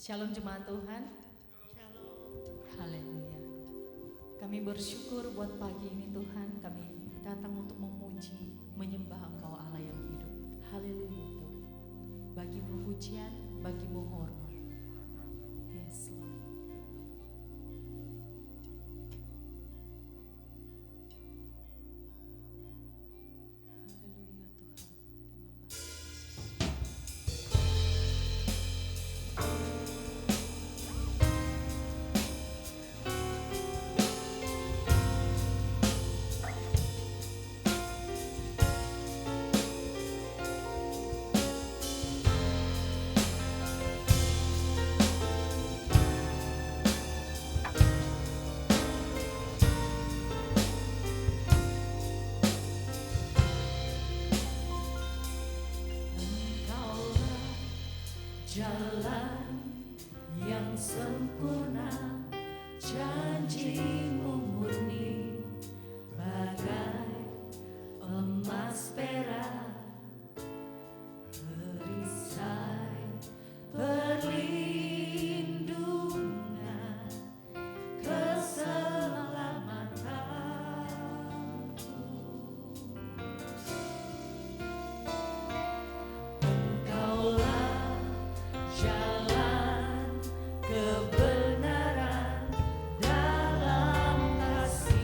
Shalom jemaat Tuhan. Shalom. Haleluya. Kami bersyukur buat pagi ini Tuhan. Kami datang untuk memuji, menyembah Engkau Allah yang hidup. Haleluya Tuhan. Bagimu pujian, bagimu hormat. Yes Lord. Haleluya Tuhan. Terima kasih. Engkaulah jalan yang sempurna, janjimu murni bagai emas perak, perisai perlindungan, keselamatanku. Engkaulah jalan kebenaran dalam kasih.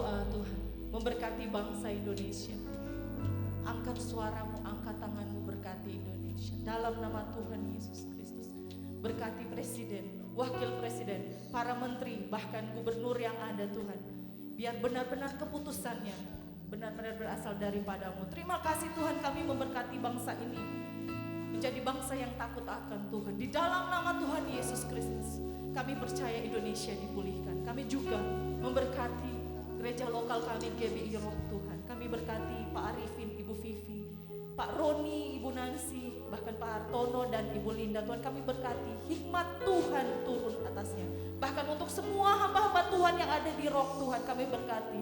berdoa Tuhan, memberkati bangsa Indonesia. Angkat suaramu, angkat tanganmu, berkati Indonesia. Dalam nama Tuhan Yesus Kristus. Berkati presiden, wakil presiden, para menteri, bahkan gubernur yang ada Tuhan. Biar benar-benar keputusannya benar-benar berasal daripadamu. Terima kasih Tuhan, kami memberkati bangsa ini menjadi bangsa yang takut akan Tuhan. Di dalam nama Tuhan Yesus Kristus, kami percaya Indonesia dipulihkan. Kami juga memberkati gereja lokal kami GBI Roh Tuhan. Kami berkati Pak Arifin, Ibu Vivi, Pak Roni, Ibu Nancy, bahkan Pak Hartono dan Ibu Linda. Tuhan, kami berkati hikmat Tuhan turun atasnya. Bahkan untuk semua hamba-hamba Tuhan yang ada di Roh Tuhan, kami berkati.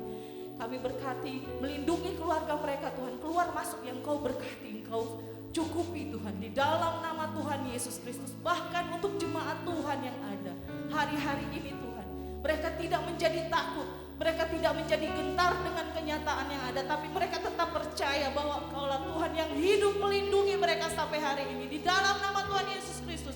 Kami berkati melindungi keluarga mereka Tuhan. Keluar masuk yang Kau berkati, Engkau cukupi Tuhan. Di dalam nama Tuhan Yesus Kristus. Bahkan untuk jemaat Tuhan yang ada hari-hari ini Tuhan. Mereka tidak menjadi takut. Mereka tidak menjadi gentar dengan kenyataan yang ada. Tapi mereka tetap percaya bahwa Engkaulah Tuhan yang hidup melindungi mereka sampai hari ini. Di dalam nama Tuhan Yesus Kristus.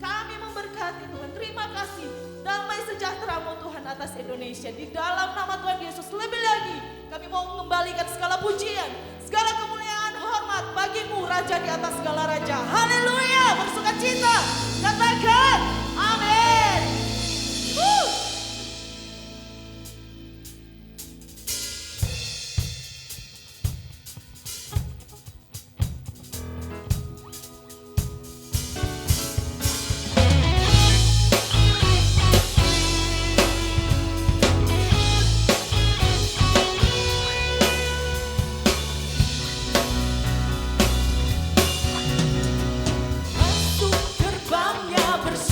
Kami memberkati Tuhan. Terima kasih. Damai sejahtera-Mu Tuhan atas Indonesia. Di dalam nama Tuhan Yesus. Lebih lagi kami mau mengembalikan segala pujian, segala kemuliaan, hormat bagi-Mu Raja di atas segala raja. Haleluya. Bersukacita. Katakan amin. Masuk gerbangnya bersama.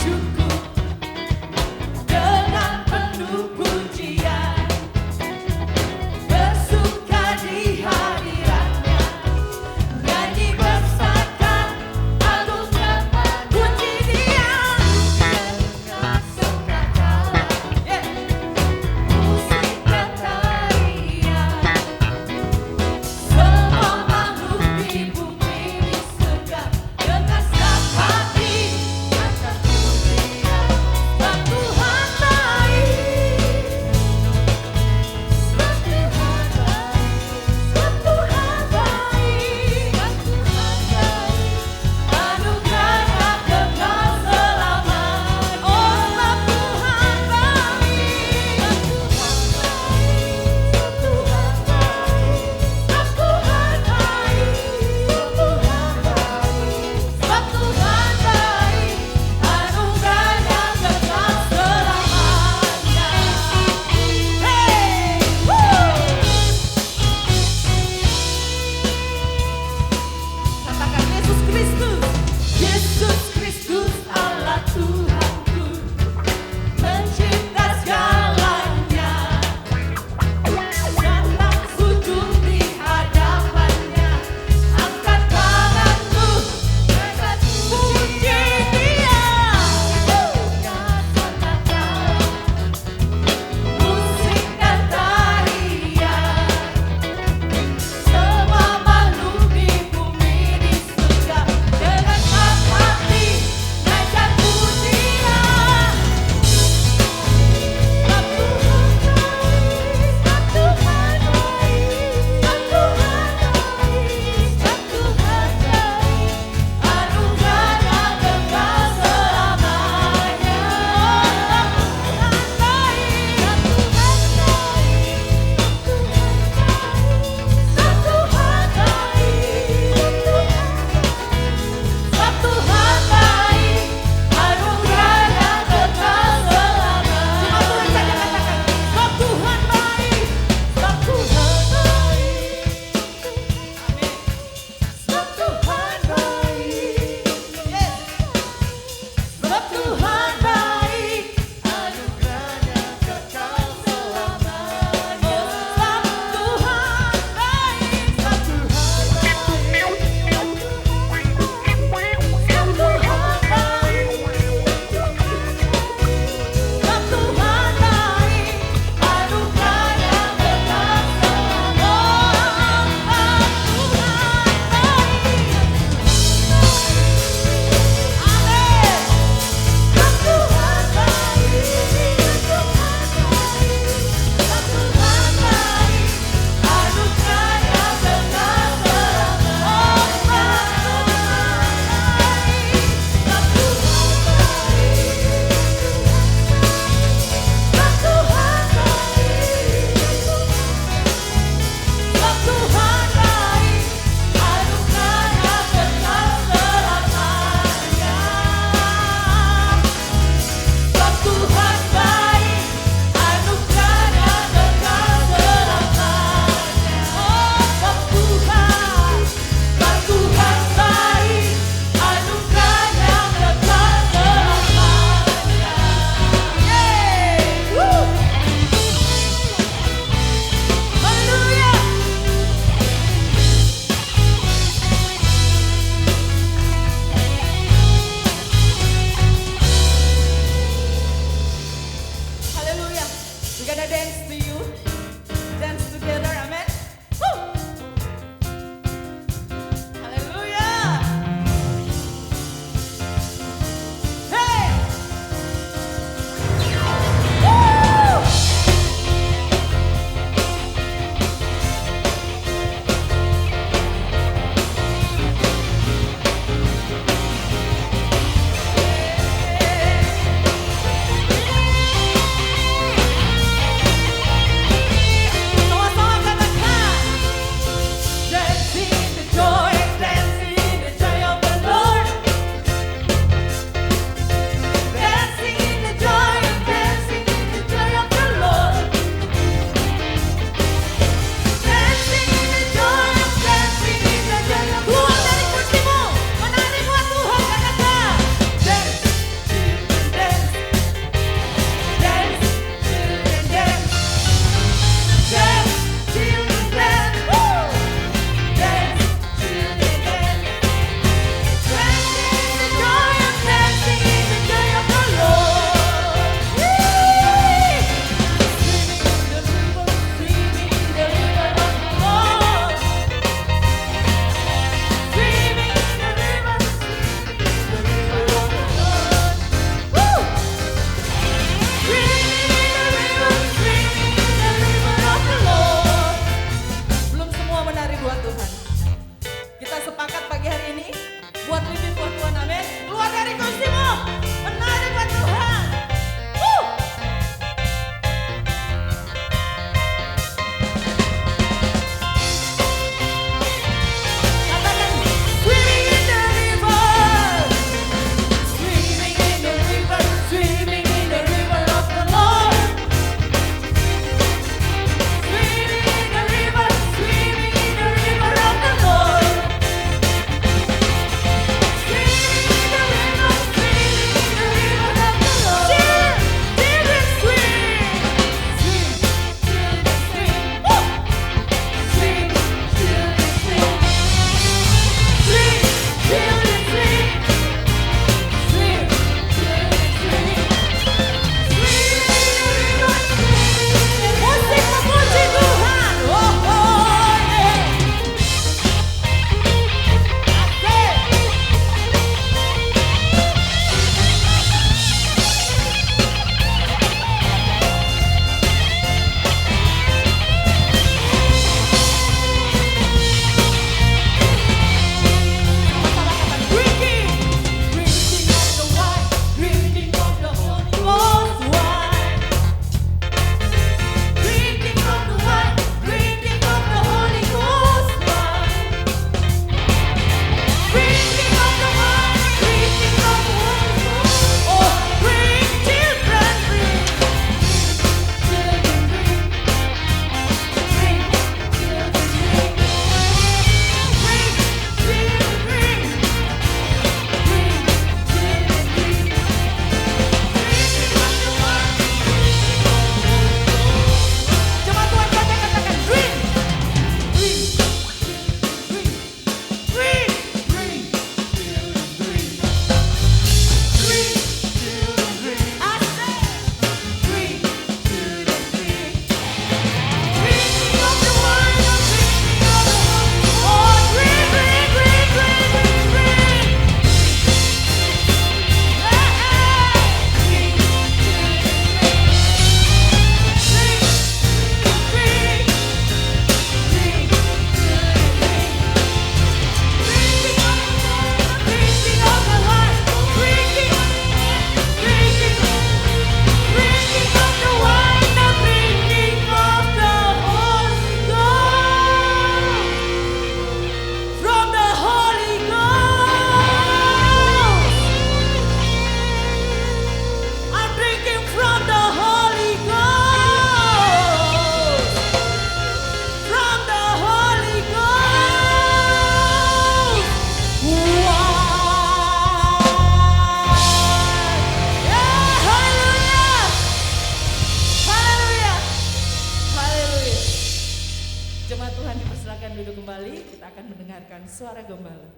Jemaat Tuhan dipersilakan duduk kembali, kita akan mendengarkan suara gembala.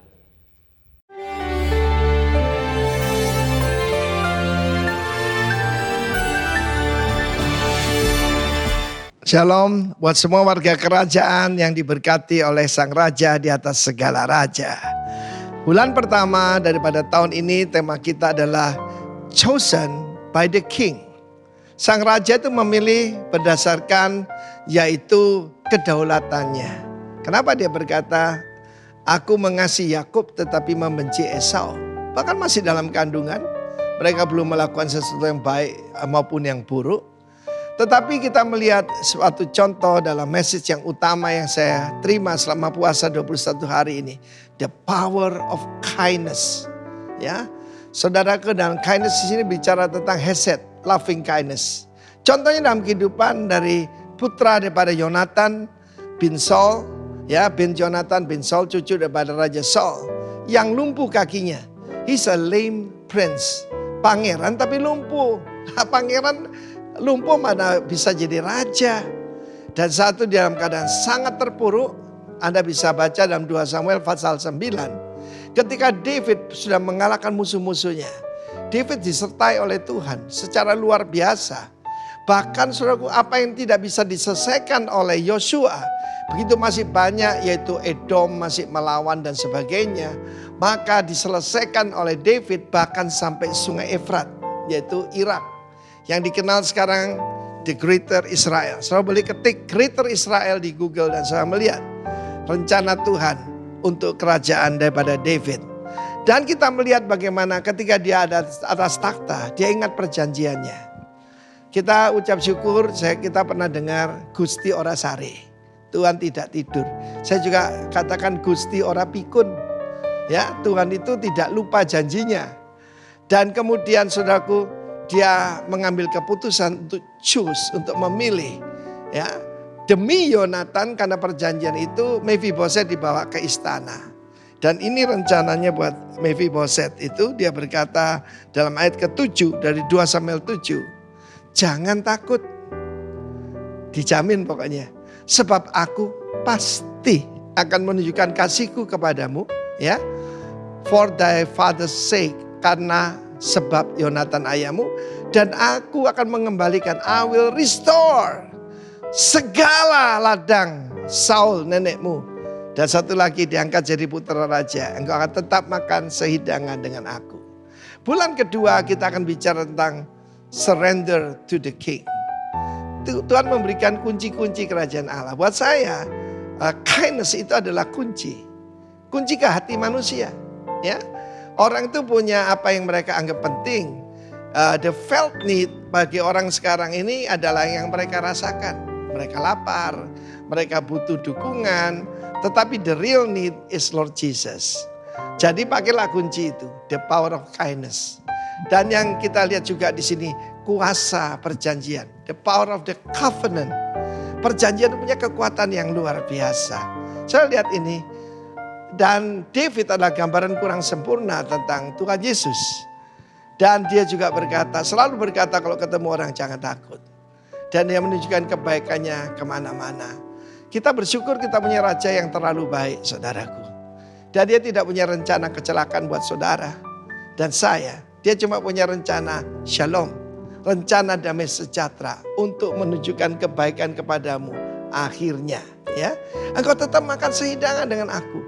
Shalom buat semua warga kerajaan yang diberkati oleh Sang Raja di atas segala raja. Bulan pertama daripada tahun ini tema kita adalah Chosen by the King. Sang Raja itu memilih berdasarkan yaitu kedaulatannya. Kenapa dia berkata, aku mengasihi Yakub tetapi membenci Esau. Bahkan masih dalam kandungan, mereka belum melakukan sesuatu yang baik maupun yang buruk. Tetapi kita melihat suatu contoh dalam message yang utama yang saya terima selama puasa 21 hari ini. The power of kindness. Ya, saudaraku, dalam kindness di sini bicara tentang hesed, loving kindness. Contohnya dalam kehidupan dari putra daripada Yonatan bin Saul, ya, bin Jonathan bin Saul, cucu daripada Raja Saul, yang lumpuh kakinya. He's a lame prince, pangeran tapi lumpuh. Pangeran lumpuh mana bisa jadi raja. Dan satu dalam keadaan sangat terpuruk. Anda bisa baca dalam 2 Samuel pasal 9. Ketika David sudah mengalahkan musuh-musuhnya, David disertai oleh Tuhan secara luar biasa. Bahkan saudaraku, apa yang tidak bisa diselesaikan oleh Yosua, begitu masih banyak, yaitu Edom masih melawan dan sebagainya, maka diselesaikan oleh David bahkan sampai sungai Efrat, yaitu Irak, yang dikenal sekarang The Greater Israel. Saya boleh ketik Greater Israel di Google dan saya melihat rencana Tuhan untuk kerajaan daripada David. Dan kita melihat bagaimana ketika dia ada atas takhta, dia ingat perjanjiannya. Kita ucap syukur, kita pernah dengar Gusti ora sare, Tuhan tidak tidur. Saya juga katakan Gusti ora pikun. Ya, Tuhan itu tidak lupa janjinya. Dan kemudian saudaraku, dia mengambil keputusan untuk choose, untuk memilih, ya, demi Yonatan. Karena perjanjian itu Mephiboset dibawa ke istana. Dan ini rencananya buat Mephiboset itu, dia berkata dalam ayat ke-7 dari 2 Samuel 7, jangan takut, dijamin pokoknya, sebab aku pasti akan menunjukkan kasihku kepadamu, ya, for thy father's sake, karena sebab Yonatan ayahmu, dan aku akan mengembalikan, I will restore segala ladang Saul nenekmu. Dan satu lagi, diangkat jadi putra raja, engkau akan tetap makan sehidangan dengan aku. Bulan kedua kita akan bicara tentang surrender to the king. Tuhan memberikan kunci-kunci kerajaan Allah. Buat saya, kindness itu adalah kunci ke hati manusia, ya. Orang itu punya apa yang mereka anggap penting. The felt need bagi orang sekarang ini adalah yang mereka rasakan. Mereka lapar, mereka butuh dukungan. Tetapi the real need is Lord Jesus. Jadi pakailah kunci itu, the power of kindness. Dan yang kita lihat juga di sini, kuasa perjanjian, the power of the covenant. Perjanjian punya kekuatan yang luar biasa. Saya lihat ini. Dan David adalah gambaran kurang sempurna tentang Tuhan Yesus. Dan dia juga berkata, selalu berkata kalau ketemu orang jangan takut. Dan dia menunjukkan kebaikannya kemana-mana. Kita bersyukur kita punya raja yang terlalu baik, saudaraku. Dan dia tidak punya rencana kecelakaan buat saudara dan saya. Dia cuma punya rencana shalom, rencana damai sejahtera untuk menunjukkan kebaikan kepadamu akhirnya. Ya, engkau tetap makan sehidangan dengan aku.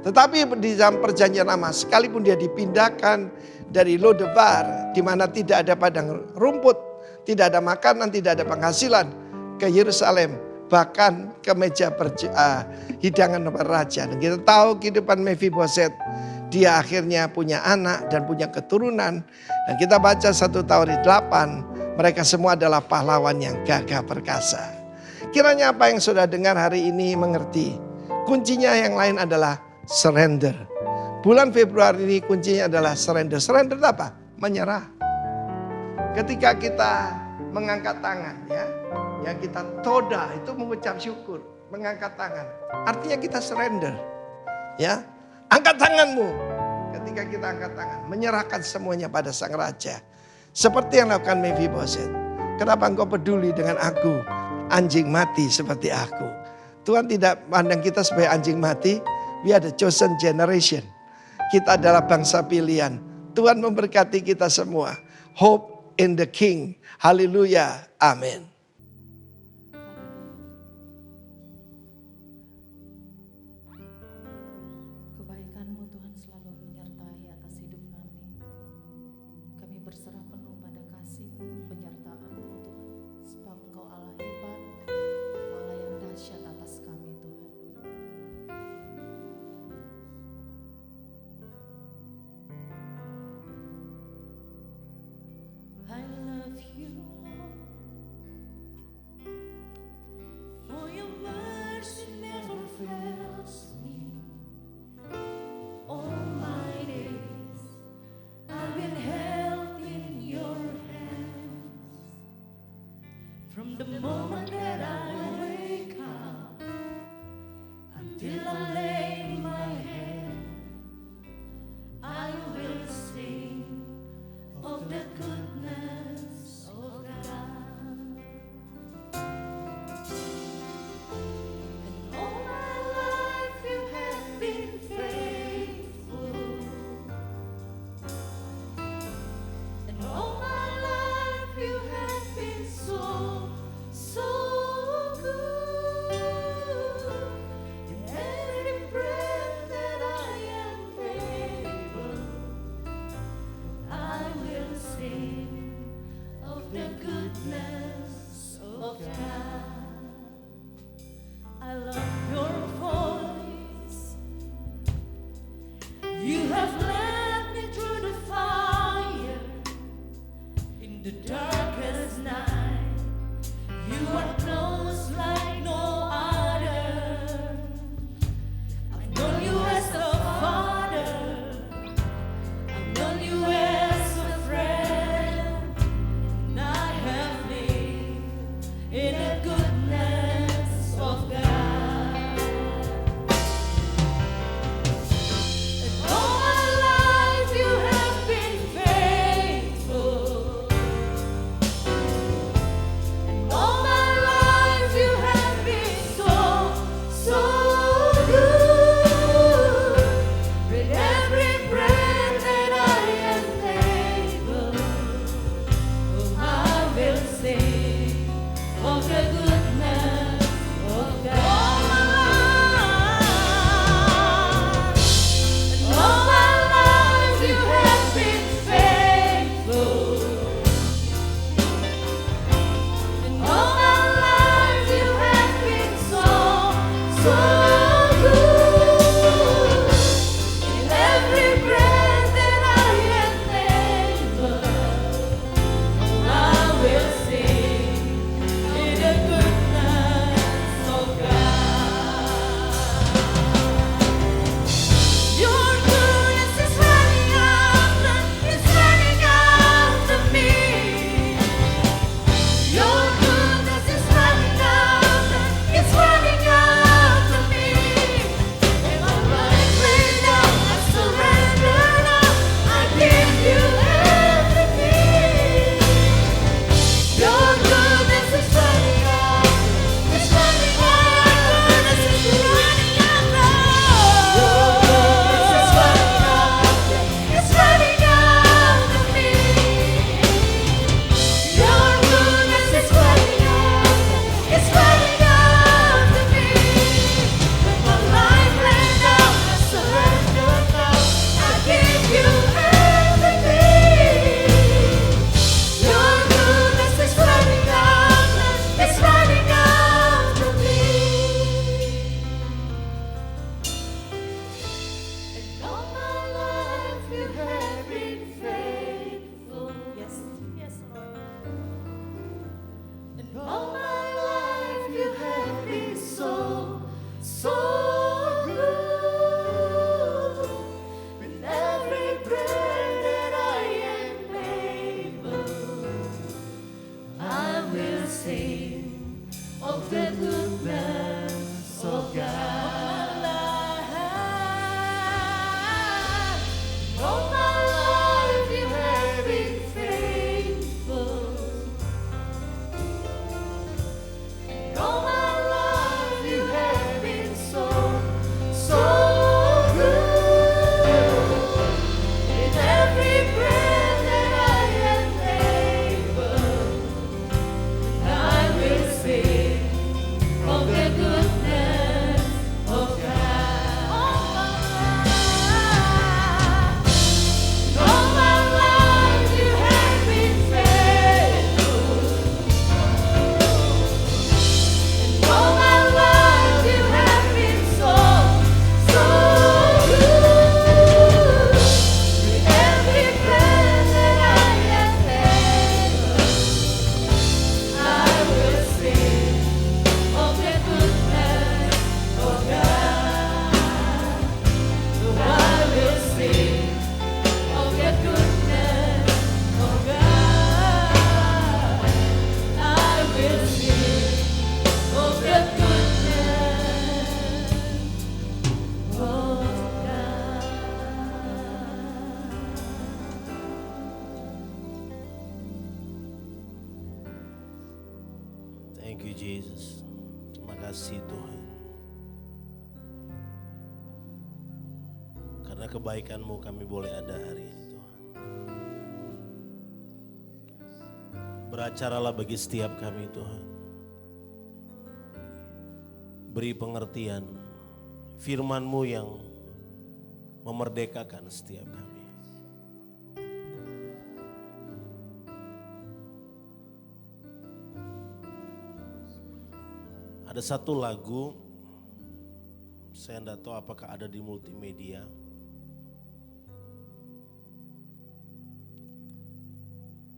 Tetapi di dalam perjanjian lama, sekalipun dia dipindahkan dari Lodebar, di mana tidak ada padang rumput, tidak ada makanan, tidak ada penghasilan, ke Yerusalem, bahkan ke meja hidangan raja. Dan kita tahu kehidupan Mephiboset, dia akhirnya punya anak dan punya keturunan. Dan kita baca 1 Tawarik 8, mereka semua adalah pahlawan yang gagah perkasa. Kiranya apa yang sudah dengar hari ini mengerti. Kuncinya yang lain adalah surrender. Bulan Februari ini kuncinya adalah surrender. Surrender itu apa? Menyerah. Ketika kita mengangkat tangan, ya, yang kita toda itu mengucap syukur, mengangkat tangan. Artinya kita surrender. Ya, angkat tanganmu. Ketika kita angkat tangan, menyerahkan semuanya pada Sang Raja. Seperti yang lakukan Mephiboset. Kenapa engkau peduli dengan aku? Anjing mati seperti aku. Tuhan tidak pandang kita sebagai anjing mati. We are the chosen generation. Kita adalah bangsa pilihan. Tuhan memberkati kita semua. Hope in the King. Haleluya. Amin. Kebaikan-Mu Tuhan selalu menyertai atas hidup kami. Kami berserah penuh pada kasih-Mu, penyertaan-Mu Tuhan. Sebab Engkau Allah hebat, Allah yang dahsyat atas kami Tuhan. I love you Lord, for your mercy never fails me. All my days I've been held in your hands. From the moment that I wake up until I lay my head, I will sing of the goodness of God. And all my life you have been faithful. And all my life you have been so, so good. In every breath that I am able, I will sing of the goodness of God. I love your voice. You have led me through the fire in the darkest night. You are close like no other. I've known you as a father. I've known you as a friend. And I have lived in the goodness of God. And all my life you have been faithful. And all my life you have been so, so good. With every breath that I am able, oh, I will sing of the goodness of God. And all my life you have been faithful. And all my life you have been so, so good. In every breath that I am able, I will sing in the goodness of God. Your goodness is running after me. Your goodness is running after me. In my life laid down, I surrender now. I give you everything. Your goodness is running after. It's running after. It's running after. Your goodness is running after. It's running after me. Your goodness is running after. It's running after me. With my life laid down, I surrender now. I give you everything. Your goodness is running after. It's running after me. And all my life you have been faithful. Yes, yes, Lord. And all my life you have been so, so good. With every breath that I am able, I will sing of the goodness of God. All my life you have been faithful. All my life you have Karena kebaikan-Mu kami boleh ada hari ini Tuhan. Beracaralah bagi setiap kami Tuhan. Beri pengertian firman-Mu yang memerdekakan setiap kami. Ada satu lagu, saya tidak tahu apakah ada di multimedia.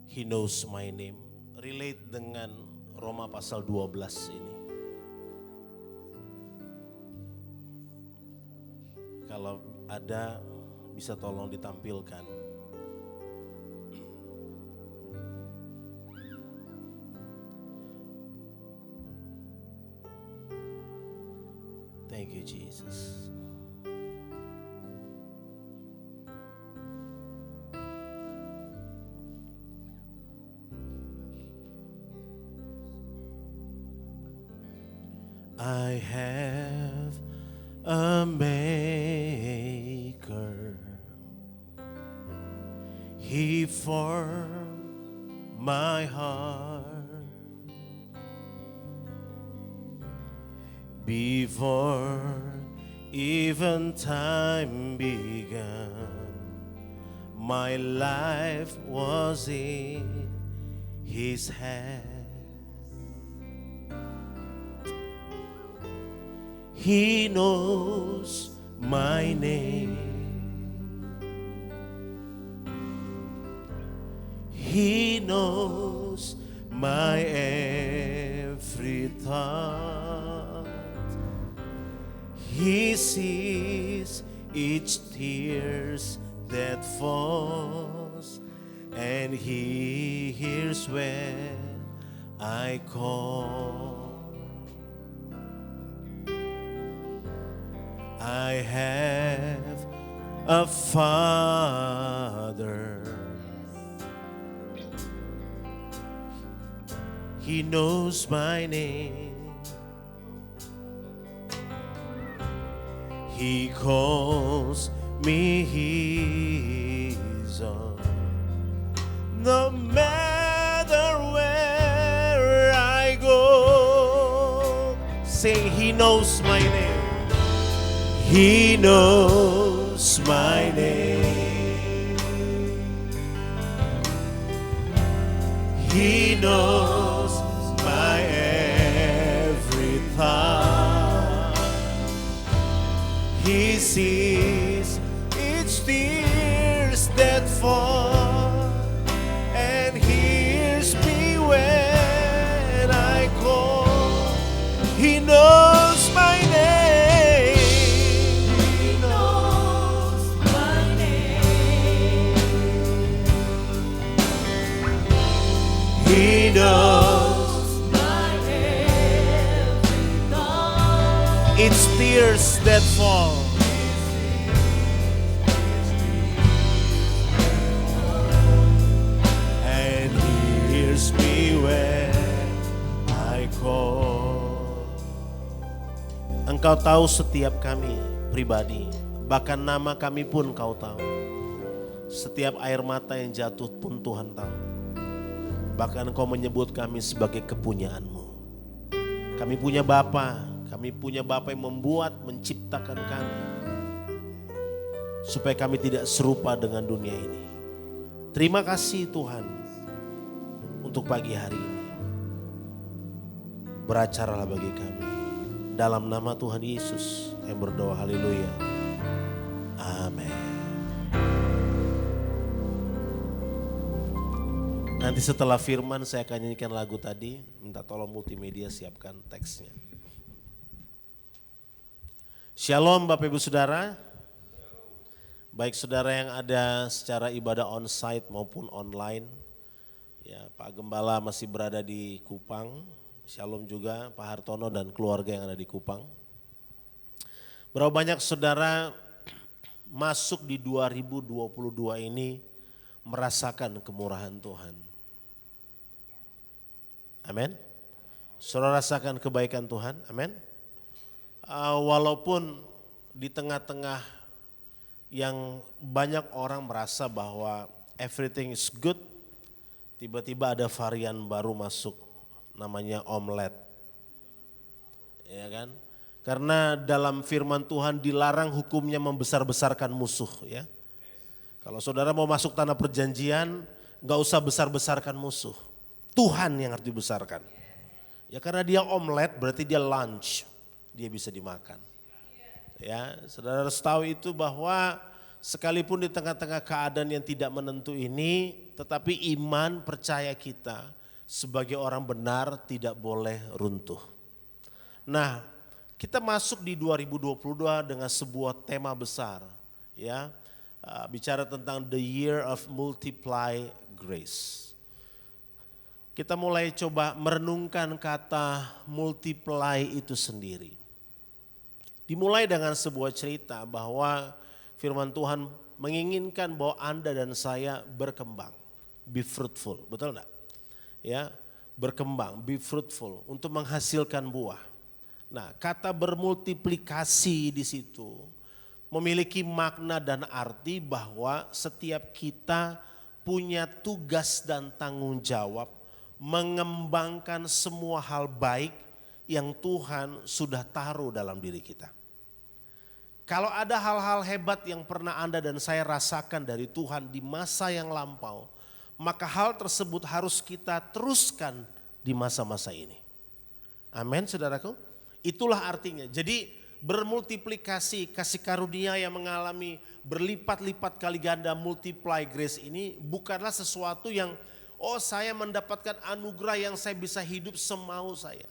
He knows my name, relate dengan Roma pasal 12 ini. Kalau ada bisa tolong ditampilkan. Thank you, Jesus. I have a maker. He formed my heart. Before even time began, my life was in His hand. He knows my name. He knows my every thought. He sees each tears that falls, and He hears when I call. I have a Father. He knows my name. He calls me His own. No matter where I go, sing, He knows my name. He knows my name. He knows my every thought. He sees each tears that fall, and hears me when I call. He knows my name. He knows my every thought. It's tears that fall. And He hears me when I call. Engkau tahu setiap kami pribadi, bahkan nama kami pun Kau tahu. Setiap air mata yang jatuh pun Tuhan tahu. Bahkan Engkau menyebut kami sebagai kepunyaan-Mu. Kami punya Bapa, kami punya Bapa yang membuat, menciptakan kami. Supaya kami tidak serupa dengan dunia ini. Terima kasih Tuhan untuk pagi hari ini. Beracaralah bagi kami. Dalam nama Tuhan Yesus yang berdoa, haleluya. Amin. Nanti setelah firman saya akan nyanyikan lagu tadi, minta tolong multimedia siapkan teksnya. Shalom Bapak Ibu Saudara. Baik saudara yang ada secara ibadah on-site maupun online. Ya, Pak Gembala masih berada di Kupang. Shalom juga Pak Hartono dan keluarga yang ada di Kupang. Berapa banyak saudara masuk di 2022 ini merasakan kemurahan Tuhan. Amin. Saudara rasakan kebaikan Tuhan, amin. Walaupun di tengah-tengah yang banyak orang merasa bahwa everything is good, tiba-tiba ada varian baru masuk namanya omelet. Ya kan? Karena dalam firman Tuhan dilarang hukumnya membesar-besarkan musuh ya. Kalau saudara mau masuk tanah perjanjian, gak usah besar-besarkan musuh. Tuhan yang harus dibesarkan. Ya karena dia omelet berarti dia lunch, dia bisa dimakan. Ya, saudara harus tahu itu bahwa sekalipun di tengah-tengah keadaan yang tidak menentu ini, tetapi iman percaya kita sebagai orang benar tidak boleh runtuh. Nah, kita masuk di 2022 dengan sebuah tema besar, ya, bicara tentang the year of multiply grace. Kita mulai coba merenungkan kata multiply itu sendiri. Dimulai dengan sebuah cerita bahwa firman Tuhan menginginkan bahwa Anda dan saya berkembang, be fruitful, betul enggak? Ya, berkembang, be fruitful untuk menghasilkan buah. Nah, kata bermultiplikasi di situ memiliki makna dan arti bahwa setiap kita punya tugas dan tanggung jawab mengembangkan semua hal baik yang Tuhan sudah taruh dalam diri kita. Kalau ada hal-hal hebat yang pernah Anda dan saya rasakan dari Tuhan di masa yang lampau, maka hal tersebut harus kita teruskan di masa-masa ini. Amin, saudaraku. Itulah artinya. Jadi bermultiplikasi, kasih karunia yang mengalami berlipat-lipat kali ganda multiply grace ini bukanlah sesuatu yang saya mendapatkan anugerah yang saya bisa hidup semau saya.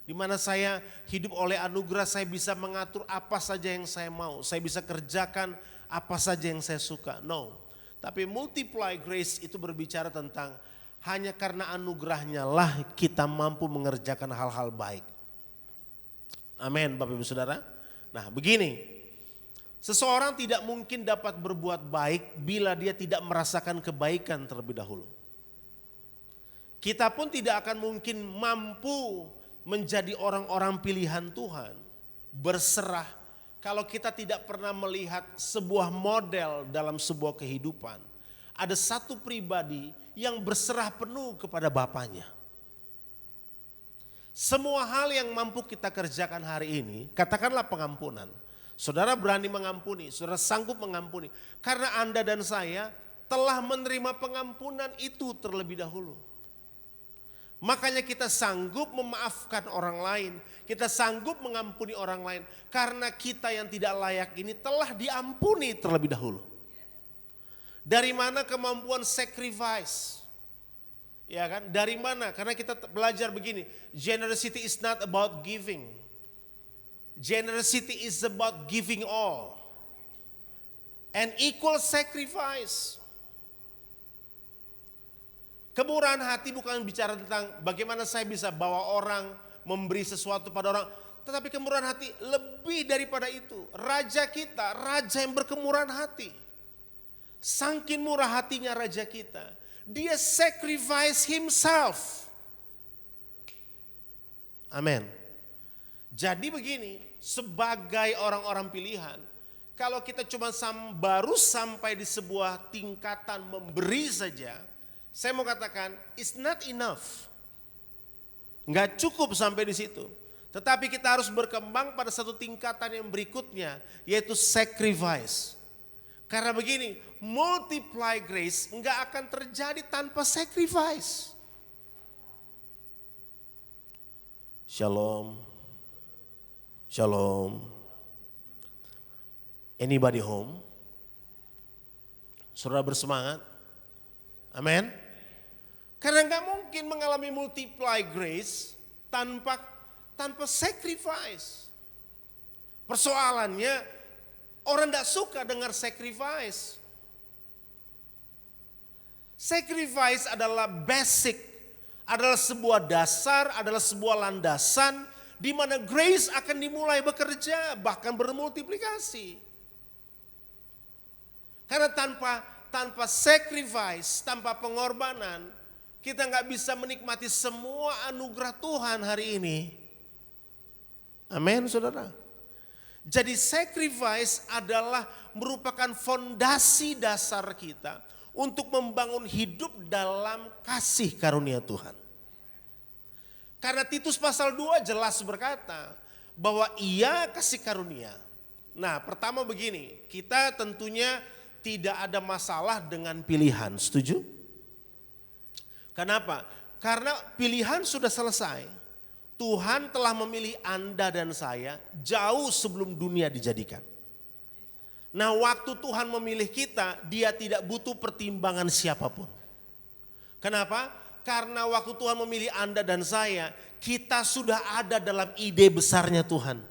Di mana saya hidup oleh anugerah, saya bisa mengatur apa saja yang saya mau. Saya bisa kerjakan apa saja yang saya suka. No, tapi multiply grace itu berbicara tentang hanya karena anugerahnya lah kita mampu mengerjakan hal-hal baik. Amin Bapak Ibu Saudara. Nah begini, seseorang tidak mungkin dapat berbuat baik bila dia tidak merasakan kebaikan terlebih dahulu. Kita pun tidak akan mungkin mampu menjadi orang-orang pilihan Tuhan, berserah kalau kita tidak pernah melihat sebuah model dalam sebuah kehidupan. Ada satu pribadi yang berserah penuh kepada Bapaknya. Semua hal yang mampu kita kerjakan hari ini, katakanlah pengampunan. Saudara berani mengampuni, saudara sanggup mengampuni. Karena Anda dan saya telah menerima pengampunan itu terlebih dahulu. Makanya kita sanggup memaafkan orang lain, kita sanggup mengampuni orang lain. Karena kita yang tidak layak ini telah diampuni terlebih dahulu. Dari mana kemampuan sacrifice? Ya kan? Dari mana? Karena kita belajar begini, generosity is not about giving. Generosity is about giving all. And equal sacrifice. Kemurahan hati bukan bicara tentang bagaimana saya bisa bawa orang, memberi sesuatu pada orang. Tetapi kemurahan hati lebih daripada itu. Raja kita, raja yang berkemurahan hati. Saking murah hatinya raja kita. Dia sacrifice himself. Amin. Jadi begini, sebagai orang-orang pilihan, kalau kita cuma baru sampai di sebuah tingkatan memberi saja, saya mau katakan, it's not enough. Enggak cukup sampai di situ. Tetapi kita harus berkembang pada satu tingkatan yang berikutnya, yaitu sacrifice. Karena begini, multiply grace enggak akan terjadi tanpa sacrifice. Shalom. Shalom. Anybody home? Saudara bersemangat? Amin. Karena enggak mungkin mengalami multiply grace tanpa sacrifice. Persoalannya orang enggak suka dengar sacrifice. Sacrifice adalah basic, adalah sebuah dasar, adalah sebuah landasan di mana grace akan dimulai bekerja, bahkan bermultiplikasi. Karena tanpa sacrifice, tanpa pengorbanan, kita nggak bisa menikmati semua anugerah Tuhan hari ini. Amin, saudara. Jadi sacrifice adalah merupakan fondasi dasar kita untuk membangun hidup dalam kasih karunia Tuhan. Karena Titus pasal 2 jelas berkata bahwa ia kasih karunia. Nah, pertama begini, kita tentunya tidak ada masalah dengan pilihan, setuju? Kenapa? Karena pilihan sudah selesai. Tuhan telah memilih Anda dan saya jauh sebelum dunia dijadikan. Nah, waktu Tuhan memilih kita, Dia tidak butuh pertimbangan siapapun. Kenapa? Karena waktu Tuhan memilih Anda dan saya, kita sudah ada dalam ide besarnya Tuhan.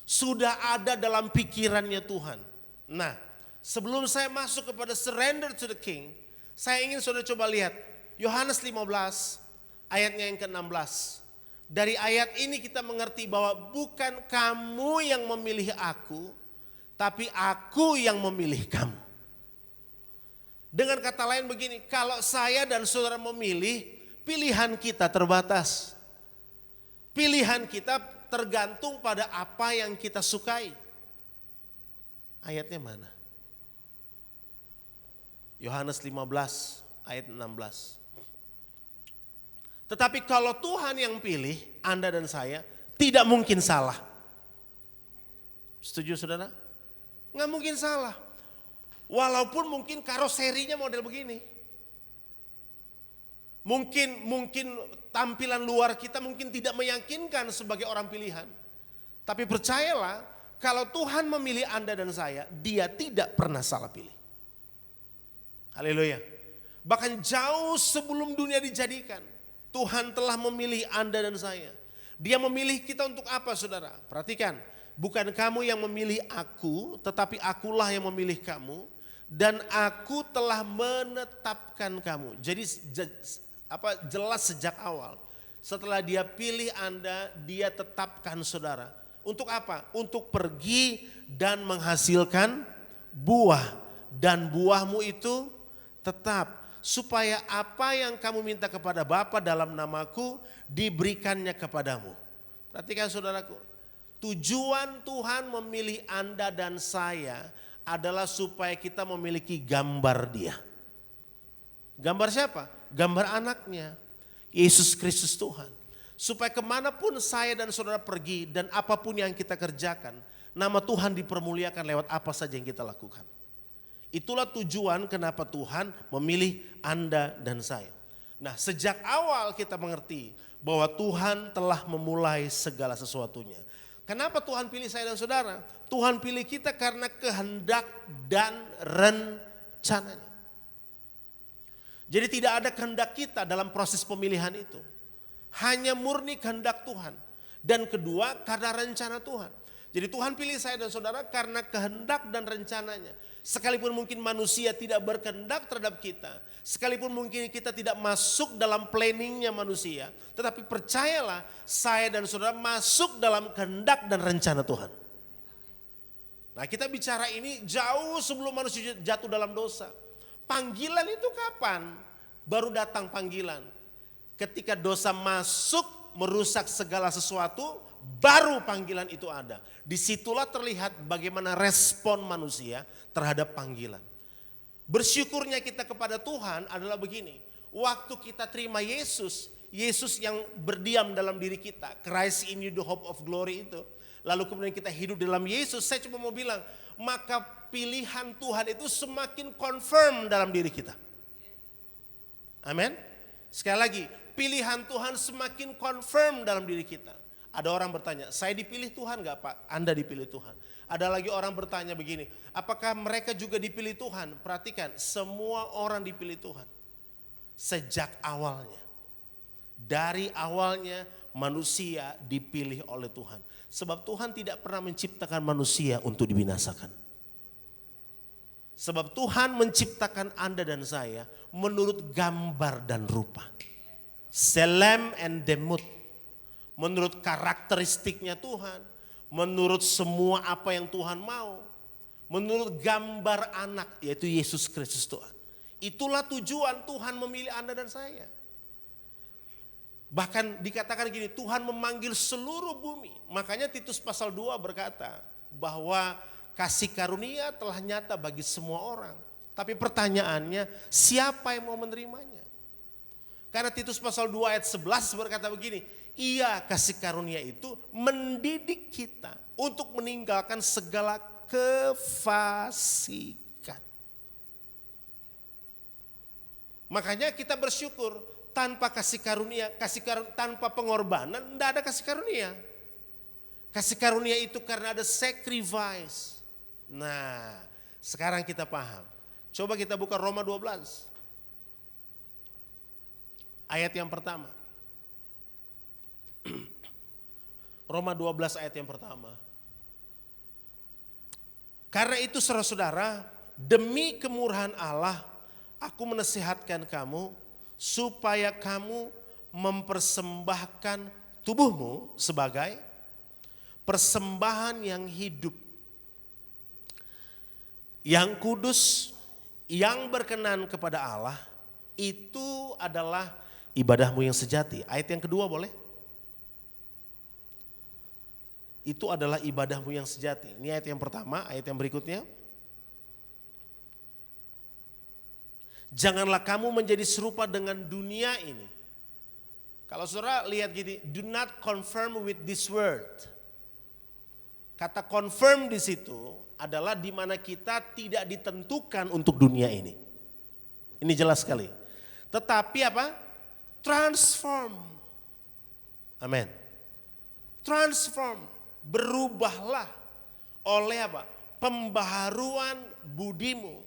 Sudah ada dalam pikirannya Tuhan. Nah, sebelum saya masuk kepada surrender to the King, saya ingin saudara coba lihat Yohanes 15 ayatnya yang ke-16. Dari ayat ini kita mengerti bahwa bukan kamu yang memilih aku, tapi aku yang memilih kamu. Dengan kata lain begini, kalau saya dan saudara memilih, pilihan kita terbatas. Pilihan kita tergantung pada apa yang kita sukai. Ayatnya mana? Yohanes 15 ayat 16. Tetapi kalau Tuhan yang pilih Anda dan saya, tidak mungkin salah. Setuju saudara? Nggak mungkin salah. Walaupun mungkin karoserinya model begini. Mungkin tampilan luar kita mungkin tidak meyakinkan sebagai orang pilihan. Tapi percayalah, kalau Tuhan memilih Anda dan saya, Dia tidak pernah salah pilih. Haleluya. Bahkan jauh sebelum dunia dijadikan, Tuhan telah memilih Anda dan saya. Dia memilih kita untuk apa saudara? Perhatikan, bukan kamu yang memilih aku, tetapi akulah yang memilih kamu. Dan aku telah menetapkan kamu. Jadi jelas sejak awal. Setelah Dia pilih Anda, Dia tetapkan saudara. Untuk apa? Untuk pergi dan menghasilkan buah. Dan buahmu itu tetap. Supaya apa yang kamu minta kepada Bapa dalam namaku diberikannya kepadamu. Perhatikan saudaraku, tujuan Tuhan memilih Anda dan saya adalah supaya kita memiliki gambar Dia. Gambar siapa? Gambar anaknya, Yesus Kristus Tuhan. Supaya kemanapun saya dan saudara pergi dan apapun yang kita kerjakan, nama Tuhan dipermuliakan lewat apa saja yang kita lakukan. Itulah tujuan kenapa Tuhan memilih Anda dan saya. Nah, sejak awal kita mengerti bahwa Tuhan telah memulai segala sesuatunya. Kenapa Tuhan pilih saya dan saudara? Tuhan pilih kita karena kehendak dan rencananya. Jadi tidak ada kehendak kita dalam proses pemilihan itu. Hanya murni kehendak Tuhan. Dan kedua, karena rencana Tuhan. Jadi Tuhan pilih saya dan saudara karena kehendak dan rencananya. Sekalipun mungkin manusia tidak berkehendak terhadap kita, sekalipun mungkin kita tidak masuk dalam planningnya manusia, tetapi percayalah saya dan saudara masuk dalam kehendak dan rencana Tuhan. Nah, kita bicara ini jauh sebelum manusia jatuh dalam dosa. Panggilan itu kapan? Baru datang panggilan. Ketika dosa masuk merusak segala sesuatu, baru panggilan itu ada. Disitulah terlihat bagaimana respon manusia terhadap panggilan. Bersyukurnya kita kepada Tuhan adalah begini. Waktu kita terima Yesus, Yesus yang berdiam dalam diri kita, Christ in you the hope of glory itu. Lalu kemudian kita hidup dalam Yesus, saya cuma mau bilang, maka pilihan Tuhan itu semakin confirm dalam diri kita. Amin. Sekali lagi, pilihan Tuhan semakin confirm dalam diri kita. Ada orang bertanya, saya dipilih Tuhan gak Pak? Anda dipilih Tuhan. Ada lagi orang bertanya begini, apakah mereka juga dipilih Tuhan? Perhatikan, semua orang dipilih Tuhan. Sejak awalnya. Dari awalnya manusia dipilih oleh Tuhan. Sebab Tuhan tidak pernah menciptakan manusia untuk dibinasakan. Sebab Tuhan menciptakan Anda dan saya menurut gambar dan rupa. Selem and demut. Menurut karakteristiknya Tuhan, menurut semua apa yang Tuhan mau, menurut gambar anak yaitu Yesus Kristus Tuhan. Itulah tujuan Tuhan memilih Anda dan saya. Bahkan dikatakan gini, Tuhan memanggil seluruh bumi. Makanya Titus pasal 2 berkata bahwa kasih karunia telah nyata bagi semua orang. Tapi pertanyaannya, siapa yang mau menerimanya? Karena Titus pasal 2 ayat 11 berkata begini, iya, kasih karunia itu mendidik kita untuk meninggalkan segala kefasikan. Makanya kita bersyukur, tanpa kasih karunia, tanpa pengorbanan, tidak ada kasih karunia. Kasih karunia itu karena ada sacrifice. Nah, sekarang kita paham. Coba kita buka Roma 12. Ayat yang pertama. Roma 12 ayat yang pertama. Karena itu saudara-saudara, demi kemurahan Allah, aku menasihatkan kamu supaya kamu mempersembahkan tubuhmu sebagai persembahan yang hidup, yang kudus, yang berkenan kepada Allah, itu adalah ibadahmu yang sejati. Ayat yang kedua boleh? Itu adalah ibadahmu yang sejati. Ini ayat yang pertama, ayat yang berikutnya. Janganlah kamu menjadi serupa dengan dunia ini. Kalau saudara lihat gini, do not conform with this world. Kata confirm di situ adalah di mana kita tidak ditentukan untuk dunia ini. Ini jelas sekali. Tetapi apa? Transform. Amin. Transform. Berubahlah oleh apa? Pembaharuan budimu.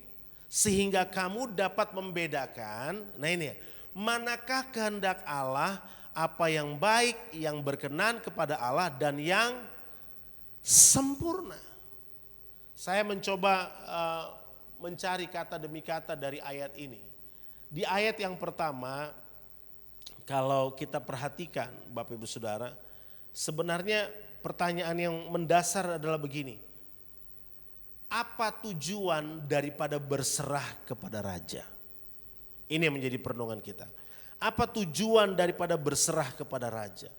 Sehingga kamu dapat membedakan, nah ini ya, manakah kehendak Allah, apa yang baik, yang berkenan kepada Allah dan yang sempurna. Saya mencoba mencari kata demi kata dari ayat ini. Di ayat yang pertama, kalau kita perhatikan Bapak Ibu Saudara, sebenarnya pertanyaan yang mendasar adalah begini. Apa tujuan daripada berserah kepada raja? Ini yang menjadi perenungan kita. Apa tujuan daripada berserah kepada raja?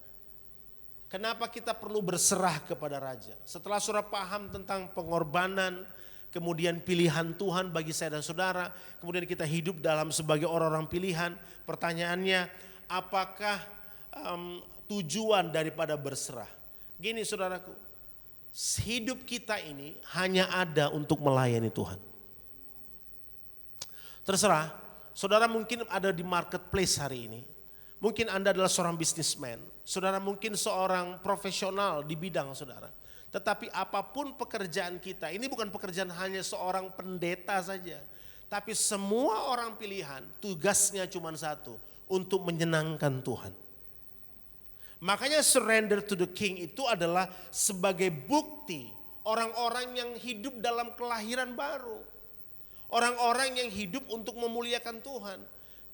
Kenapa kita perlu berserah kepada raja? Setelah saudara paham tentang pengorbanan, kemudian pilihan Tuhan bagi saya dan saudara, kemudian kita hidup dalam sebagai orang-orang pilihan, pertanyaannya apakah tujuan daripada berserah? Gini saudaraku, hidup kita ini hanya ada untuk melayani Tuhan. Terserah, saudara mungkin ada di marketplace hari ini. Mungkin Anda adalah seorang businessman, saudara mungkin seorang profesional di bidang saudara. Tetapi apapun pekerjaan kita, ini bukan pekerjaan hanya seorang pendeta saja. Tapi semua orang pilihan tugasnya cuma satu, untuk menyenangkan Tuhan. Makanya surrender to the king itu adalah sebagai bukti orang-orang yang hidup dalam kelahiran baru. Orang-orang yang hidup untuk memuliakan Tuhan.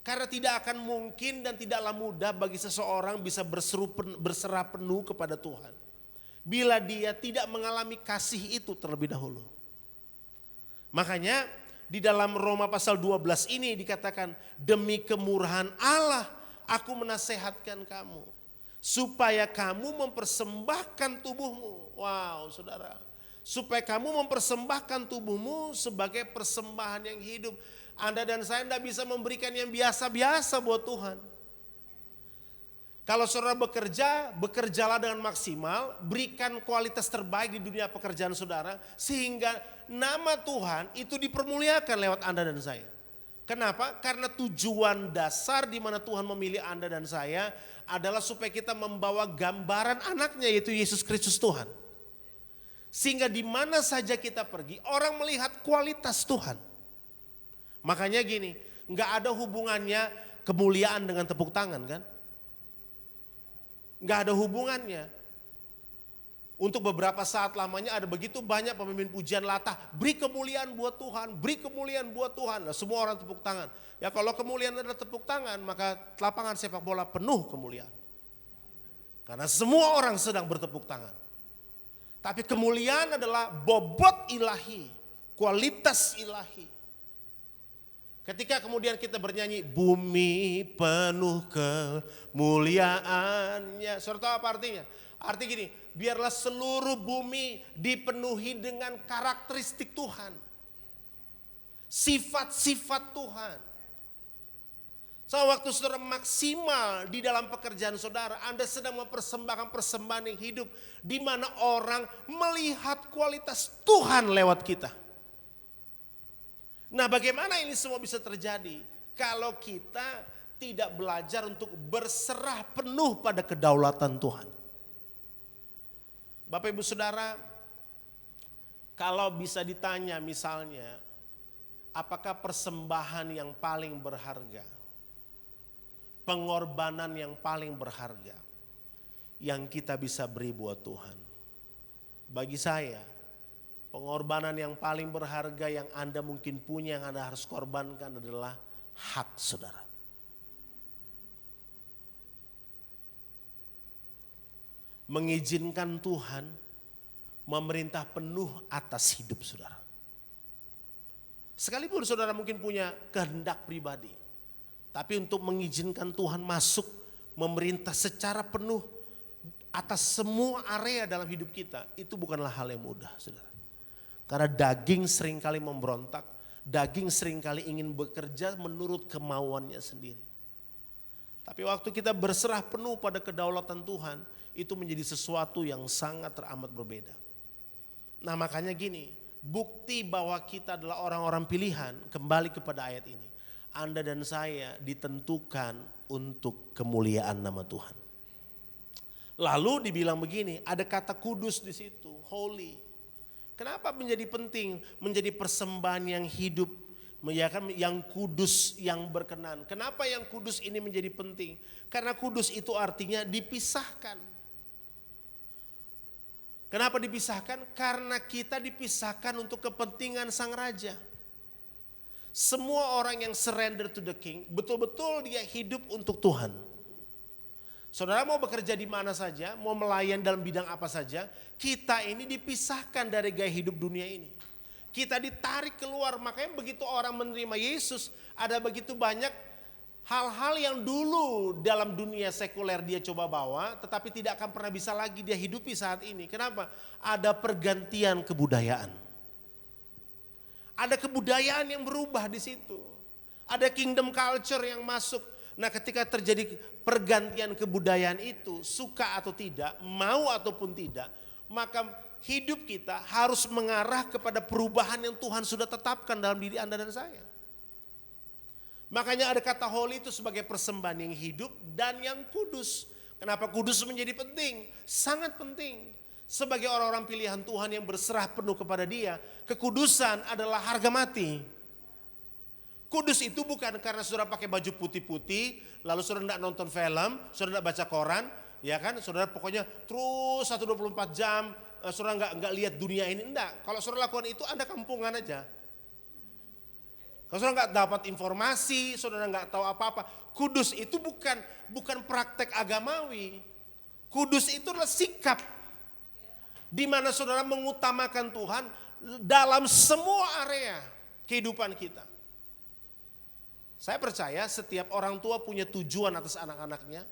Karena tidak akan mungkin dan tidaklah mudah bagi seseorang bisa berserah penuh kepada Tuhan. Bila dia tidak mengalami kasih itu terlebih dahulu. Makanya di dalam Roma pasal 12 ini dikatakan, demi kemurahan Allah aku menasehatkan kamu. Supaya kamu mempersembahkan tubuhmu. Wow saudara. Supaya kamu mempersembahkan tubuhmu sebagai persembahan yang hidup. Anda dan saya tidak bisa memberikan yang biasa-biasa buat Tuhan. Kalau saudara bekerja, bekerjalah dengan maksimal, berikan kualitas terbaik di dunia pekerjaan saudara, sehingga nama Tuhan itu dipermuliakan lewat Anda dan saya. Kenapa? Karena tujuan dasar di mana Tuhan memilih Anda dan saya adalah supaya kita membawa gambaran anaknya, yaitu Yesus Kristus Tuhan. Sehingga di mana saja kita pergi, orang melihat kualitas Tuhan. Makanya gini, nggak ada hubungannya kemuliaan dengan tepuk tangan kan? Nggak ada hubungannya. Untuk beberapa saat lamanya ada begitu banyak pemimpin pujian latah, beri kemuliaan buat Tuhan, beri kemuliaan buat Tuhan. Nah, semua orang tepuk tangan. Ya kalau kemuliaan adalah tepuk tangan, maka lapangan sepak bola penuh kemuliaan. Karena semua orang sedang bertepuk tangan. Tapi kemuliaan adalah bobot ilahi, kualitas ilahi. Ketika kemudian kita bernyanyi, bumi penuh kemuliaannya. Saudara tahu apa artinya? Arti gini, biarlah seluruh bumi dipenuhi dengan karakteristik Tuhan. Sifat-sifat Tuhan. Waktu saudara maksimal di dalam pekerjaan saudara, Anda sedang mempersembahkan persembahan yang hidup, di mana orang melihat kualitas Tuhan lewat kita. Nah, bagaimana ini semua bisa terjadi kalau kita tidak belajar untuk berserah penuh pada kedaulatan Tuhan? Bapak Ibu Saudara, kalau bisa ditanya misalnya, apakah persembahan yang paling berharga, pengorbanan yang paling berharga yang kita bisa beri buat Tuhan? Bagi saya, pengorbanan yang paling berharga yang Anda mungkin punya, yang Anda harus korbankan adalah hak saudara. Mengizinkan Tuhan memerintah penuh atas hidup saudara. Sekalipun saudara mungkin punya kehendak pribadi, tapi untuk mengizinkan Tuhan masuk memerintah secara penuh atas semua area dalam hidup kita, itu bukanlah hal yang mudah saudara. Karena daging seringkali memberontak, daging seringkali ingin bekerja menurut kemauannya sendiri. Tapi waktu kita berserah penuh pada kedaulatan Tuhan, itu menjadi sesuatu yang sangat teramat berbeda. Nah, makanya gini, bukti bahwa kita adalah orang-orang pilihan, kembali kepada ayat ini. Anda dan saya ditentukan untuk kemuliaan nama Tuhan. Lalu dibilang begini, ada kata kudus di situ, holy. Kenapa menjadi penting menjadi persembahan yang hidup, yang kudus, yang berkenan? Kenapa yang kudus ini menjadi penting? Karena kudus itu artinya dipisahkan. Kenapa dipisahkan? Karena kita dipisahkan untuk kepentingan sang raja. Semua orang yang surrender to the king, betul-betul dia hidup untuk Tuhan. Saudara mau bekerja di mana saja, mau melayan dalam bidang apa saja, kita ini dipisahkan dari gaya hidup dunia ini. Kita ditarik keluar, makanya begitu orang menerima Yesus, ada begitu banyak hal-hal yang dulu dalam dunia sekuler dia coba bawa, tetapi tidak akan pernah bisa lagi dia hidupi saat ini. Kenapa? Ada pergantian kebudayaan. Ada kebudayaan yang berubah di situ. Ada kingdom culture yang masuk. Nah, ketika terjadi pergantian kebudayaan itu, suka atau tidak, mau ataupun tidak, maka hidup kita harus mengarah kepada perubahan yang Tuhan sudah tetapkan dalam diri Anda dan saya. Makanya ada kata holy itu sebagai persembahan yang hidup dan yang kudus. Kenapa kudus menjadi penting? Sangat penting. Sebagai orang-orang pilihan Tuhan yang berserah penuh kepada Dia, kekudusan adalah harga mati. Kudus itu bukan karena saudara pakai baju putih-putih, lalu saudara tidak nonton film, saudara tidak baca koran, ya kan? Saudara pokoknya terus 124 jam, saudara nggak lihat dunia ini. Enggak, kalau saudara lakukan itu Anda kampungan aja. Kalau saudara nggak dapat informasi, saudara nggak tahu apa-apa. Kudus itu bukan praktek agamawi. Kudus itu adalah sikap di mana saudara mengutamakan Tuhan dalam semua area kehidupan kita. Saya percaya setiap orang tua punya tujuan atas anak-anaknya.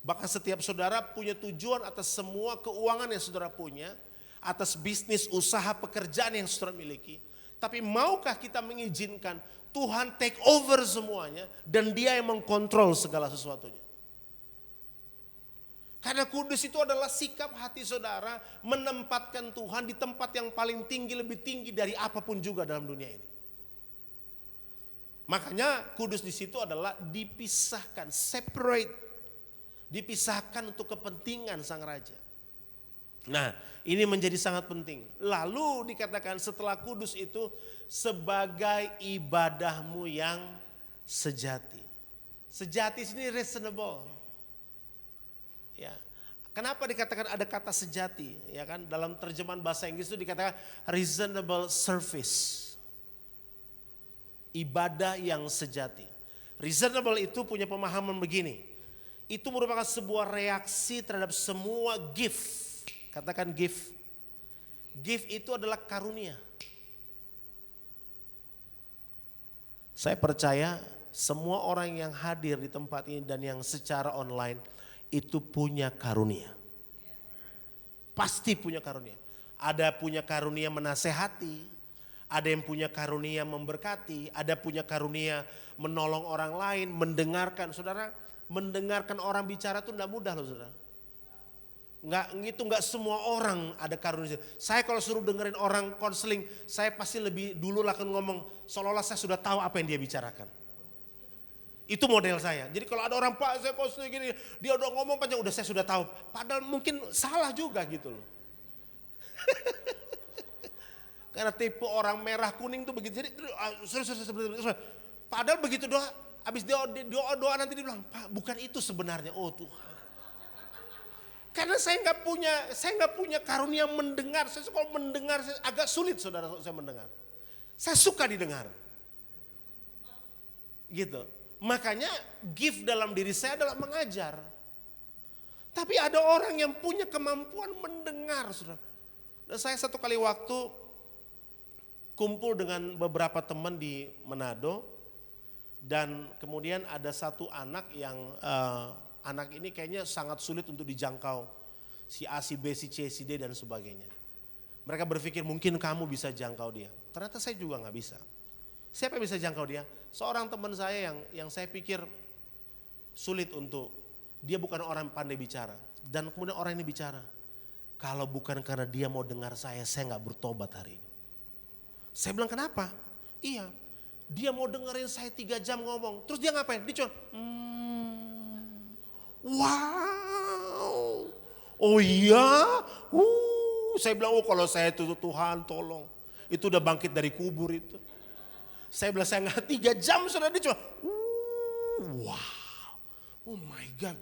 Bahkan setiap saudara punya tujuan atas semua keuangan yang saudara punya. Atas bisnis, usaha, pekerjaan yang saudara miliki. Tapi maukah kita mengizinkan Tuhan take over semuanya dan Dia yang mengkontrol segala sesuatunya? Karena kudus itu adalah sikap hati saudara menempatkan Tuhan di tempat yang paling tinggi, lebih tinggi dari apapun juga dalam dunia ini. Makanya kudus di situ adalah dipisahkan, separate, dipisahkan untuk kepentingan sang raja. Nah, ini menjadi sangat penting. Lalu dikatakan setelah kudus itu sebagai ibadahmu yang sejati. Sejati sini reasonable. Ya. Kenapa dikatakan ada kata sejati? Ya kan, dalam terjemahan bahasa Inggris itu dikatakan reasonable service. Ibadah yang sejati. Reasonable itu punya pemahaman begini. Itu merupakan sebuah reaksi terhadap semua gift. Katakan gift. Gift itu adalah karunia. Saya percaya semua orang yang hadir di tempat ini dan yang secara online itu punya karunia. Pasti punya karunia. Ada punya karunia menasehati, ada yang punya karunia memberkati, ada punya karunia menolong orang lain, mendengarkan. Saudara, mendengarkan orang bicara itu enggak mudah loh saudara. Enggak semua orang ada karunia. Saya kalau suruh dengerin orang konseling, saya pasti lebih dulu akan ngomong seolah-olah saya sudah tahu apa yang dia bicarakan. Itu model saya. Jadi kalau ada orang, Pak saya konseling gini, dia udah ngomong panjang, udah saya sudah tahu. Padahal mungkin salah juga gitu loh. Karena tipe orang merah kuning tuh begitu. Jadi padahal begitu doa, habis doa nanti dia bilang, Pak bukan itu sebenarnya. Oh Tuhan. Karena saya nggak punya karunia mendengar. Saya kalau mendengar agak sulit saudara saya mendengar. Saya suka didengar. Gitu. Makanya gift dalam diri saya adalah mengajar. Tapi ada orang yang punya kemampuan mendengar, saudara. Dan saya satu kali waktu kumpul dengan beberapa teman di Manado. Dan kemudian ada satu anak yang anak ini kayaknya sangat sulit untuk dijangkau. Si A, si B, si C, si D dan sebagainya. Mereka berpikir mungkin kamu bisa jangkau dia. Ternyata saya juga gak bisa. Siapa yang bisa jangkau dia? Seorang teman saya yang saya pikir sulit untuk, dia bukan orang pandai bicara. Dan kemudian orang ini bicara, kalau bukan karena dia mau dengar saya gak bertobat hari ini. Saya bilang kenapa? Iya, dia mau dengerin saya 3 jam ngomong. Terus dia ngapain? Dia cuma, wow, oh iya, saya bilang kalau saya itu Tuhan tolong. Itu udah bangkit dari kubur itu. Saya bilang saya nggak 3 jam sudah dia cuma, wow, oh my God.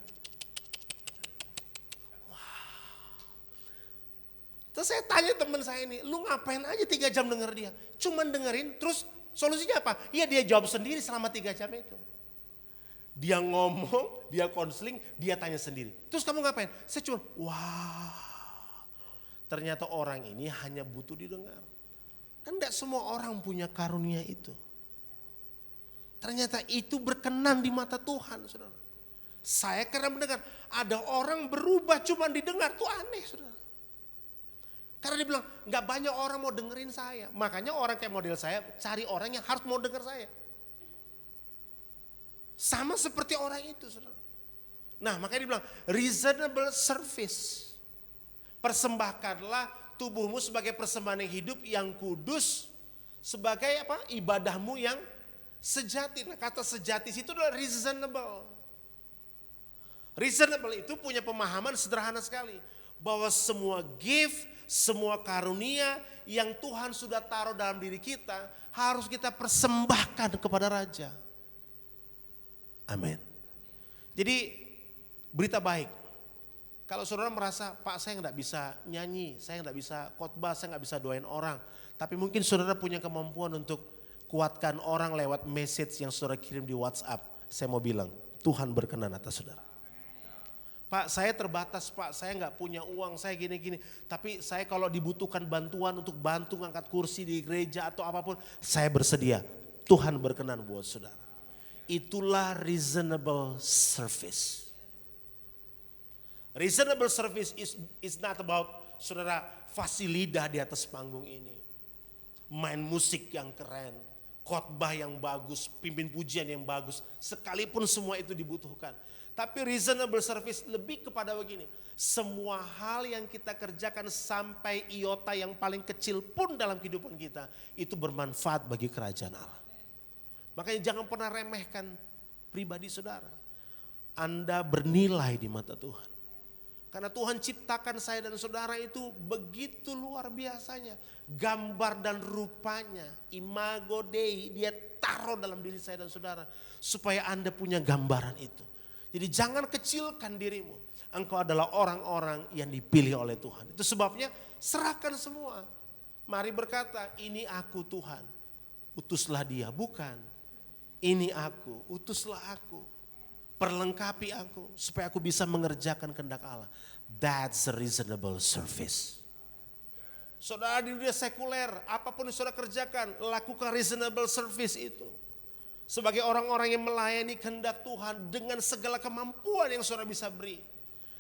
Wow. Terus saya tanya teman saya ini, lu ngapain aja 3 jam denger dia? Cuman dengerin, terus solusinya apa? Iya dia jawab sendiri selama 3 jam itu. Dia ngomong, dia konseling, dia tanya sendiri. Terus kamu ngapain? Saya cuma, wow. Ternyata orang ini hanya butuh didengar. Dan enggak semua orang punya karunia itu. Ternyata itu berkenan di mata Tuhan, saudara. Saya karena mendengar, ada orang berubah cuma didengar, tuh aneh, saudara. Karena dia bilang, enggak banyak orang mau dengerin saya. Makanya orang kayak model saya, cari orang yang harus mau denger saya. Sama seperti orang itu, saudara. Nah makanya dia bilang, reasonable service. Persembahkanlah tubuhmu sebagai persembahan yang hidup, yang kudus, sebagai apa? Ibadahmu yang sejati. Nah kata sejati itu adalah reasonable. Reasonable itu punya pemahaman sederhana sekali. Bahwa semua gift, semua karunia yang Tuhan sudah taruh dalam diri kita, harus kita persembahkan kepada Raja. Amin. Jadi berita baik. Kalau saudara merasa, Pak saya nggak bisa nyanyi, saya nggak bisa khotbah, saya nggak bisa doain orang. Tapi mungkin saudara punya kemampuan untuk kuatkan orang lewat message yang saudara kirim di WhatsApp. Saya mau bilang, Tuhan berkenan atas saudara. Pak saya terbatas, Pak saya nggak punya uang, saya gini-gini. Tapi saya kalau dibutuhkan bantuan untuk bantu ngangkat kursi di gereja atau apapun, saya bersedia. Tuhan berkenan buat saudara. Itulah reasonable service. Reasonable service is not about saudara fasih lidah di atas panggung ini. Main musik yang keren, khotbah yang bagus, pimpin pujian yang bagus. Sekalipun semua itu dibutuhkan. Tapi reasonable service lebih kepada begini. Semua hal yang kita kerjakan sampai iota yang paling kecil pun dalam kehidupan kita, itu bermanfaat bagi kerajaan Allah. Makanya jangan pernah remehkan pribadi saudara. Anda bernilai di mata Tuhan. Karena Tuhan ciptakan saya dan saudara itu begitu luar biasanya. Gambar dan rupanya, imago Dei, dia taruh dalam diri saya dan saudara. Supaya Anda punya gambaran itu. Jadi jangan kecilkan dirimu. Engkau adalah orang-orang yang dipilih oleh Tuhan. Itu sebabnya serahkan semua. Mari berkata, ini aku Tuhan. Utuslah dia, bukan. Ini aku, utuslah aku. Perlengkapi aku supaya aku bisa mengerjakan kehendak Allah. That's a reasonable service. Saudara di dunia sekuler, apapun yang saudara kerjakan, lakukan reasonable service itu. Sebagai orang-orang yang melayani kehendak Tuhan dengan segala kemampuan yang saudara bisa beri.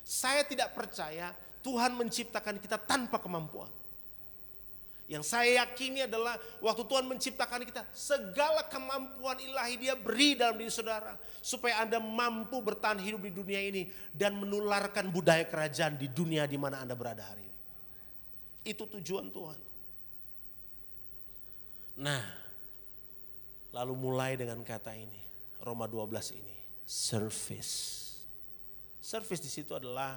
Saya tidak percaya Tuhan menciptakan kita tanpa kemampuan. Yang saya yakini adalah waktu Tuhan menciptakan kita, segala kemampuan ilahi Dia beri dalam diri saudara. Supaya Anda mampu bertahan hidup di dunia ini dan menularkan budaya kerajaan di dunia di mana Anda berada hari ini. Itu tujuan Tuhan. Nah, lalu mulai dengan kata ini, Roma 12 ini, service. Service di situ adalah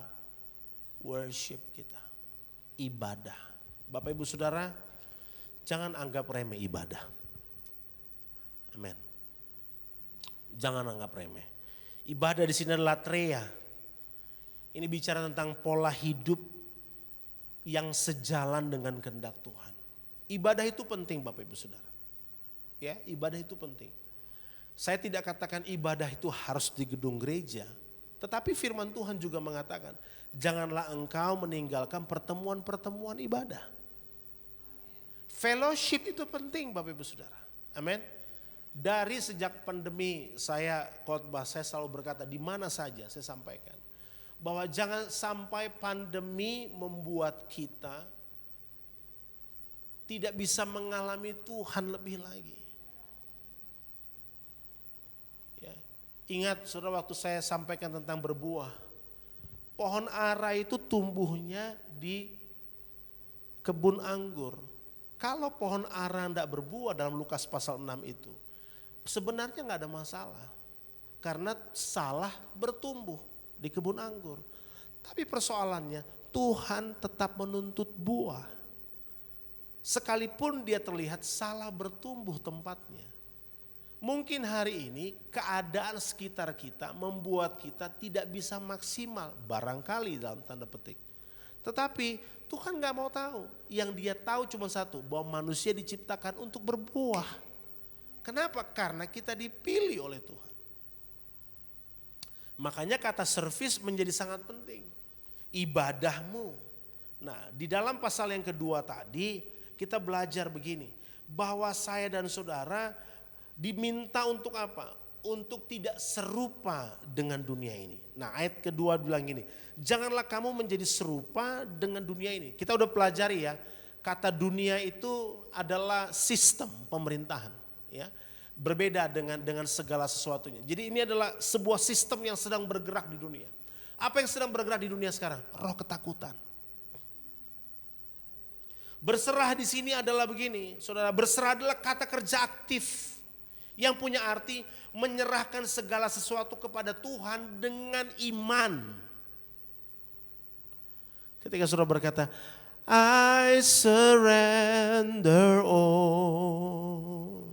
worship kita, ibadah. Bapak Ibu Saudara, jangan anggap remeh ibadah. Amin. Jangan anggap remeh. Ibadah di sini adalah latreia. Ini bicara tentang pola hidup yang sejalan dengan kehendak Tuhan. Ibadah itu penting Bapak Ibu Saudara. Ya, ibadah itu penting. Saya tidak katakan ibadah itu harus di gedung gereja, tetapi firman Tuhan juga mengatakan, janganlah engkau meninggalkan pertemuan-pertemuan ibadah. Fellowship itu penting Bapak Ibu Saudara. Amin. Dari sejak pandemi saya khotbah, saya selalu berkata di mana saja saya sampaikan. Bahwa jangan sampai pandemi membuat kita tidak bisa mengalami Tuhan lebih lagi. Ya. Ingat saudara waktu saya sampaikan tentang berbuah. Pohon ara itu tumbuhnya di kebun anggur. Kalau pohon ara tidak berbuah dalam Lukas pasal 6 itu, sebenarnya nggak ada masalah. Karena salah bertumbuh di kebun anggur. Tapi persoalannya Tuhan tetap menuntut buah. Sekalipun dia terlihat salah bertumbuh tempatnya. Mungkin hari ini keadaan sekitar kita membuat kita tidak bisa maksimal. Barangkali dalam tanda petik. Tetapi Tuhan gak mau tahu. Yang Dia tahu cuma satu, bahwa manusia diciptakan untuk berbuah. Kenapa? Karena kita dipilih oleh Tuhan. Makanya kata service menjadi sangat penting. Ibadahmu. Nah, di dalam pasal yang kedua tadi kita belajar begini, bahwa saya dan saudara diminta untuk apa? Untuk tidak serupa dengan dunia ini. Nah, ayat kedua bilang gini, janganlah kamu menjadi serupa dengan dunia ini. Kita udah pelajari ya, kata dunia itu adalah sistem pemerintahan, ya. Berbeda dengan segala sesuatunya. Jadi ini adalah sebuah sistem yang sedang bergerak di dunia. Apa yang sedang bergerak di dunia sekarang? Roh ketakutan. Berserah di sini adalah begini, saudara. Berserah adalah kata kerja aktif yang punya arti menyerahkan segala sesuatu kepada Tuhan dengan iman. Ketika saudara berkata, I surrender all.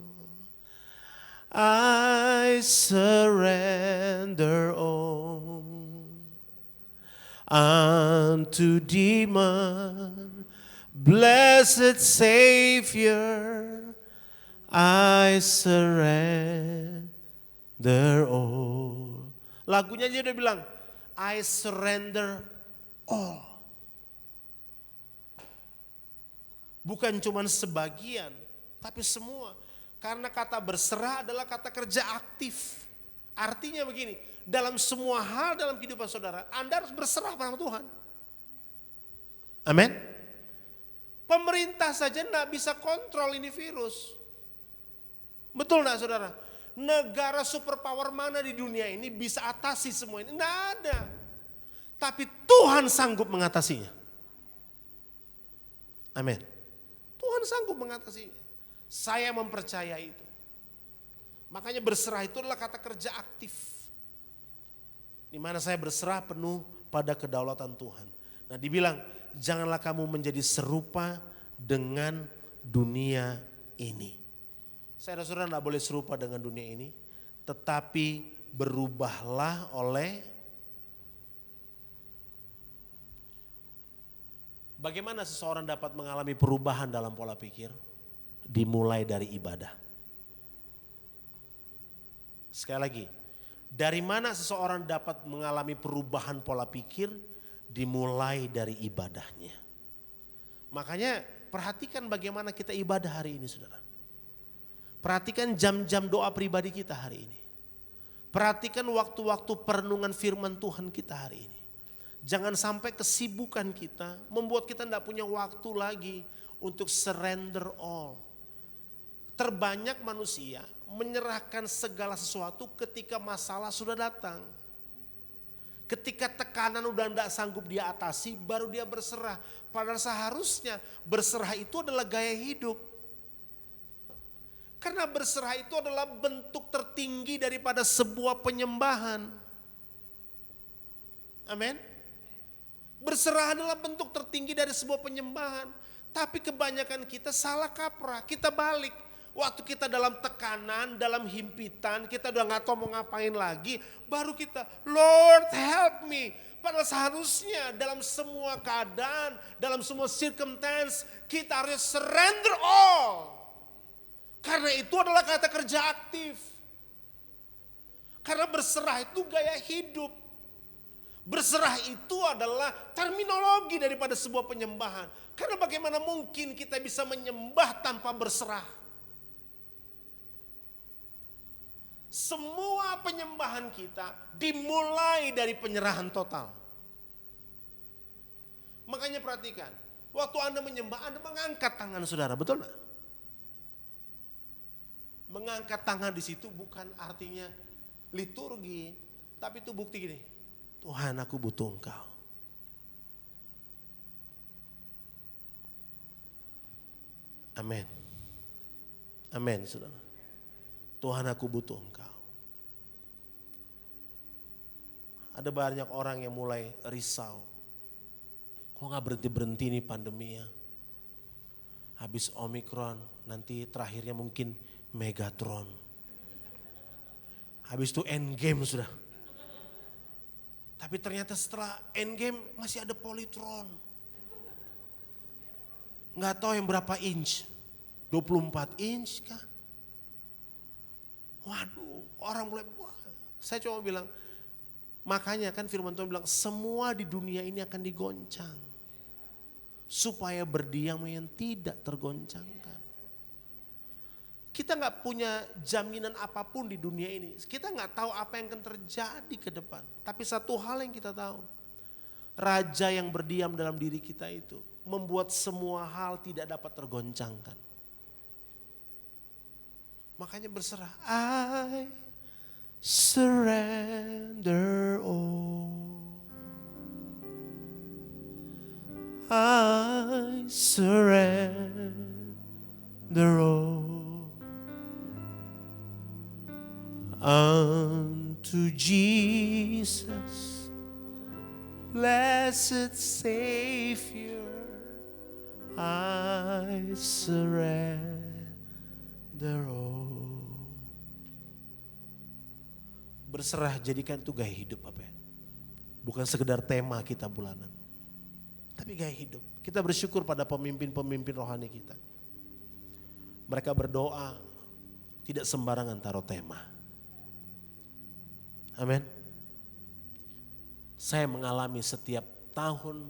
I surrender all unto thee, my blessed Savior. I surrender all. Lagunya aja udah bilang, I surrender all. Bukan cuma sebagian, tapi semua. Karena kata berserah adalah kata kerja aktif. Artinya begini, dalam semua hal dalam kehidupan saudara, Anda harus berserah pada Tuhan. Amin. Pemerintah saja tidak bisa kontrol ini virus. Betul enggak saudara? Negara superpower mana di dunia ini bisa atasi semua ini? Tidak ada. Tapi Tuhan sanggup mengatasinya. Amin. Tuhan sanggup mengatasinya. Saya mempercayai itu. Makanya berserah itu adalah kata kerja aktif. Di mana saya berserah penuh pada kedaulatan Tuhan. Nah dibilang, janganlah kamu menjadi serupa dengan dunia ini. Saya dan saudara tidak boleh serupa dengan dunia ini. Tetapi berubahlah oleh. Bagaimana seseorang dapat mengalami perubahan dalam pola pikir? Dimulai dari ibadah. Sekali lagi, dari mana seseorang dapat mengalami perubahan pola pikir? Dimulai dari ibadahnya. Makanya perhatikan bagaimana kita ibadah hari ini saudara. Perhatikan jam-jam doa pribadi kita hari ini. Perhatikan waktu-waktu perenungan firman Tuhan kita hari ini. Jangan sampai kesibukan kita membuat kita tidak punya waktu lagi untuk surrender all. Terbanyak manusia menyerahkan segala sesuatu ketika masalah sudah datang. Ketika tekanan udah tidak sanggup dia atasi, baru dia berserah. Padahal seharusnya berserah itu adalah gaya hidup. Karena berserah itu adalah bentuk tertinggi daripada sebuah penyembahan. Amin. Berserah adalah bentuk tertinggi dari sebuah penyembahan. Tapi kebanyakan kita salah kaprah, kita balik. Waktu kita dalam tekanan, dalam himpitan, kita udah gak tahu mau ngapain lagi. Baru kita, Lord help me. Padahal seharusnya dalam semua keadaan, dalam semua circumstance, kita harus surrender all. Karena itu adalah kata kerja aktif. Karena berserah itu gaya hidup. Berserah itu adalah terminologi daripada sebuah penyembahan. Karena bagaimana mungkin kita bisa menyembah tanpa berserah? Semua penyembahan kita dimulai dari penyerahan total. Makanya perhatikan, waktu Anda menyembah, Anda mengangkat tangan saudara, betul gak? Mengangkat tangan di situ bukan artinya liturgi, tapi itu bukti gini. Tuhan, aku butuh Engkau. Amin. Amin, saudara. Tuhan, aku butuh Engkau. Ada banyak orang yang mulai risau. Kok gak berhenti-berhenti nih pandemi ya? Habis Omikron, nanti terakhirnya mungkin Megatron. Habis itu Endgame sudah. Tapi ternyata setelah Endgame masih ada Polytron. Nggak tahu yang berapa inch. 24 inch kah? Waduh, orang mulai, wah. Saya cuma bilang, makanya kan firman Tuhan bilang semua di dunia ini akan digoncang. Supaya berdiam yang tidak tergoncangkan. Kita nggak punya jaminan apapun di dunia ini. Kita nggak tahu apa yang akan terjadi ke depan. Tapi satu hal yang kita tahu. Raja yang berdiam dalam diri kita itu membuat semua hal tidak dapat tergoncangkan. Makanya berserah. I surrender all. I surrender all. Unto Jesus, blessed Savior, I surrender all. Berserah jadikan itu gaya hidup apa ya? Bukan sekedar tema kita bulanan, tapi gaya hidup. Kita bersyukur pada pemimpin-pemimpin rohani kita. Mereka berdoa, tidak sembarangan taruh tema. Amin. Saya mengalami setiap tahun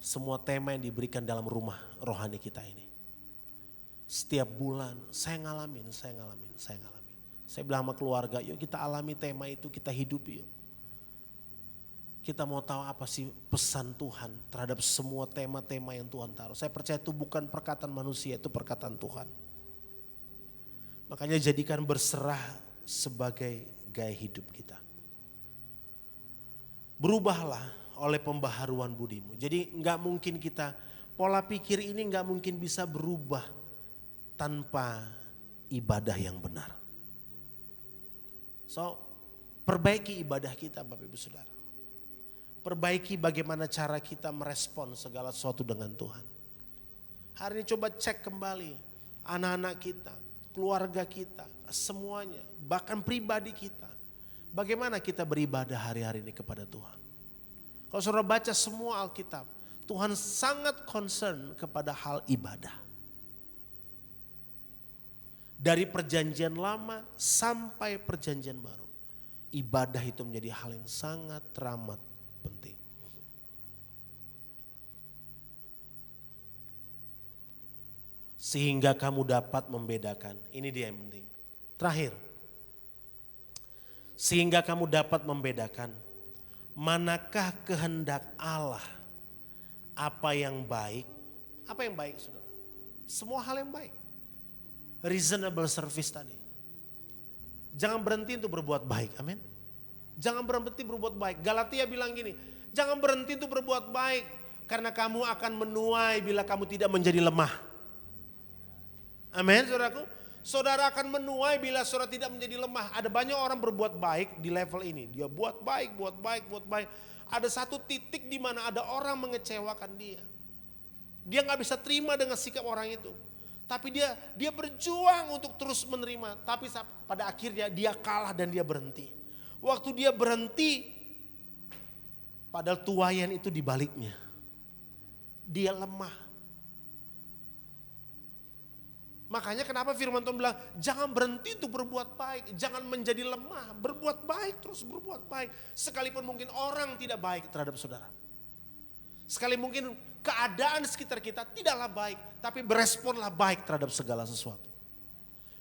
semua tema yang diberikan dalam rumah rohani kita ini. Setiap bulan saya ngalamin. Saya bilang sama keluarga, yuk kita alami tema itu, kita hidupi yuk. Kita mau tahu apa sih pesan Tuhan terhadap semua tema-tema yang Tuhan taruh. Saya percaya itu bukan perkataan manusia, itu perkataan Tuhan. Makanya jadikan berserah sebagai gaya hidup kita. Berubahlah oleh pembaharuan budimu. Jadi nggak mungkin kita, pola pikir ini nggak mungkin bisa berubah tanpa ibadah yang benar. So, perbaiki ibadah kita Bapak Ibu Saudara. Perbaiki bagaimana cara kita merespon segala sesuatu dengan Tuhan. Hari ini coba cek kembali anak-anak kita, keluarga kita, semuanya, bahkan pribadi kita. Bagaimana kita beribadah hari-hari ini kepada Tuhan. Kalau saudara baca semua Alkitab, Tuhan sangat concern kepada hal ibadah. Dari perjanjian lama sampai perjanjian baru. Ibadah itu menjadi hal yang sangat teramat penting. Sehingga kamu dapat membedakan, ini dia yang penting. Terakhir. Sehingga kamu dapat membedakan manakah kehendak Allah? Apa yang baik? Apa yang baik, saudara? Semua hal yang baik. Reasonable service tadi. Jangan berhenti untuk berbuat baik, amin. Jangan berhenti berbuat baik. Galatia bilang gini, jangan berhenti untuk berbuat baik. Karena kamu akan menuai bila kamu tidak menjadi lemah. Amin, saudaraku. Saudara akan menuai bila saudara tidak menjadi lemah. Ada banyak orang berbuat baik di level ini. Dia buat baik, buat baik, buat baik. Ada satu titik di mana ada orang mengecewakan dia. Dia gak bisa terima dengan sikap orang itu. Tapi dia berjuang untuk terus menerima. Tapi pada akhirnya dia kalah dan dia berhenti. Waktu dia berhenti, padahal tuaian itu dibaliknya. Dia lemah. Makanya kenapa firman Tuhan bilang, jangan berhenti untuk berbuat baik. Jangan menjadi lemah, berbuat baik, terus berbuat baik. Sekalipun mungkin orang tidak baik terhadap saudara. Sekali mungkin keadaan sekitar kita tidaklah baik, tapi beresponlah baik terhadap segala sesuatu.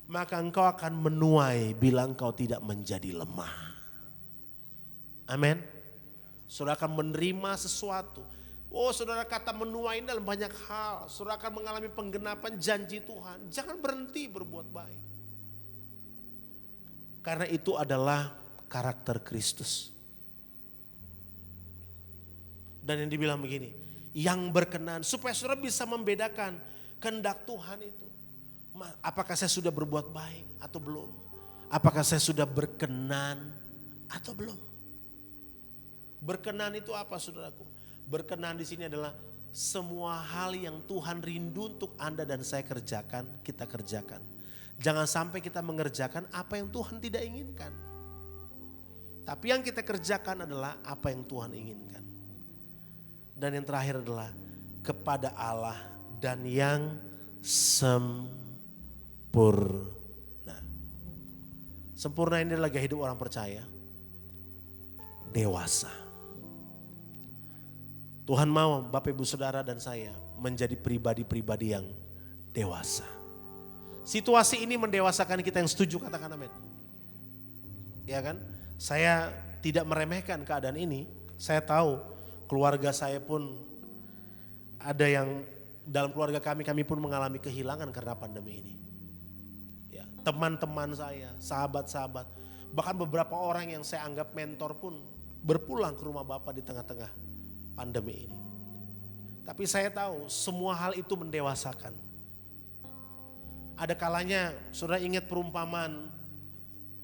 Maka engkau akan menuai bila engkau tidak menjadi lemah. Amin. Saudara akan menerima sesuatu. Oh, saudara kata menuai dalam banyak hal. Saudara akan mengalami penggenapan janji Tuhan. Jangan berhenti berbuat baik. Karena itu adalah karakter Kristus. Dan yang dibilang begini, yang berkenan supaya saudara bisa membedakan kehendak Tuhan itu. Apakah saya sudah berbuat baik atau belum? Apakah saya sudah berkenan atau belum? Berkenan itu apa, saudaraku? Berkenan di sini adalah semua hal yang Tuhan rindu untuk Anda dan saya kerjakan, kita kerjakan. Jangan sampai kita mengerjakan apa yang Tuhan tidak inginkan. Tapi yang kita kerjakan adalah apa yang Tuhan inginkan. Dan yang terakhir adalah kepada Allah dan yang sempurna. Sempurna ini adalah gaya hidup orang percaya. Dewasa. Tuhan mau Bapak Ibu Saudara dan saya menjadi pribadi-pribadi yang dewasa. Situasi ini mendewasakan kita, yang setuju katakan amin. Ya kan? Saya tidak meremehkan keadaan ini. Saya tahu keluarga saya pun ada yang dalam keluarga kami pun mengalami kehilangan karena pandemi ini. Ya, teman-teman saya, sahabat-sahabat, bahkan beberapa orang yang saya anggap mentor pun berpulang ke rumah Bapak di tengah-tengah pandemi ini. Tapi saya tahu semua hal itu mendewasakan. Ada kalanya saudara ingat perumpamaan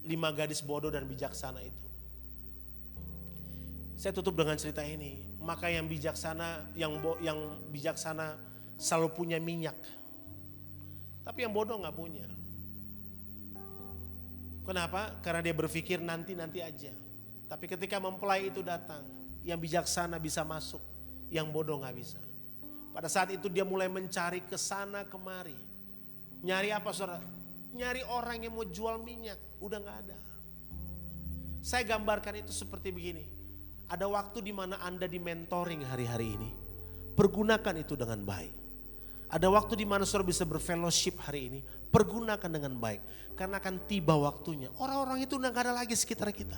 5 gadis bodoh dan bijaksana itu. Saya tutup dengan cerita ini. Maka yang bijaksana, yang bijaksana selalu punya minyak. Tapi yang bodoh gak punya. Kenapa? Karena dia berpikir nanti aja. Tapi ketika mempelai itu datang, yang bijaksana bisa masuk, yang bodoh gak bisa. Pada saat itu dia mulai mencari ke sana kemari. Nyari apa saudara? Nyari orang yang mau jual minyak, udah gak ada. Saya gambarkan itu seperti begini. Ada waktu di mana Anda di mentoring hari-hari ini. Pergunakan itu dengan baik. Ada waktu di mana saudara bisa berfellowship hari ini. Pergunakan dengan baik. Karena akan tiba waktunya. Orang-orang itu udah gak ada lagi sekitar kita.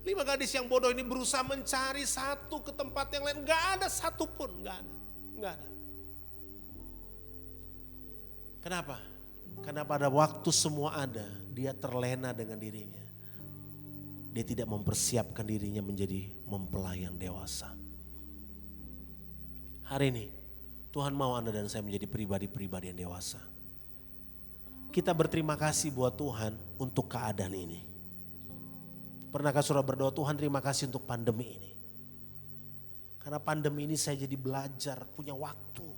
5 gadis yang bodoh ini berusaha mencari satu ke tempat yang lain. Gak ada satupun, gak ada. Kenapa? Karena pada waktu semua ada, dia terlena dengan dirinya. Dia tidak mempersiapkan dirinya menjadi mempelai yang dewasa. Hari ini, Tuhan mau Anda dan saya menjadi pribadi-pribadi yang dewasa. Kita berterima kasih buat Tuhan untuk keadaan ini. Pernahkah saudara berdoa, Tuhan terima kasih untuk pandemi ini. Karena pandemi ini saya jadi belajar, punya waktu.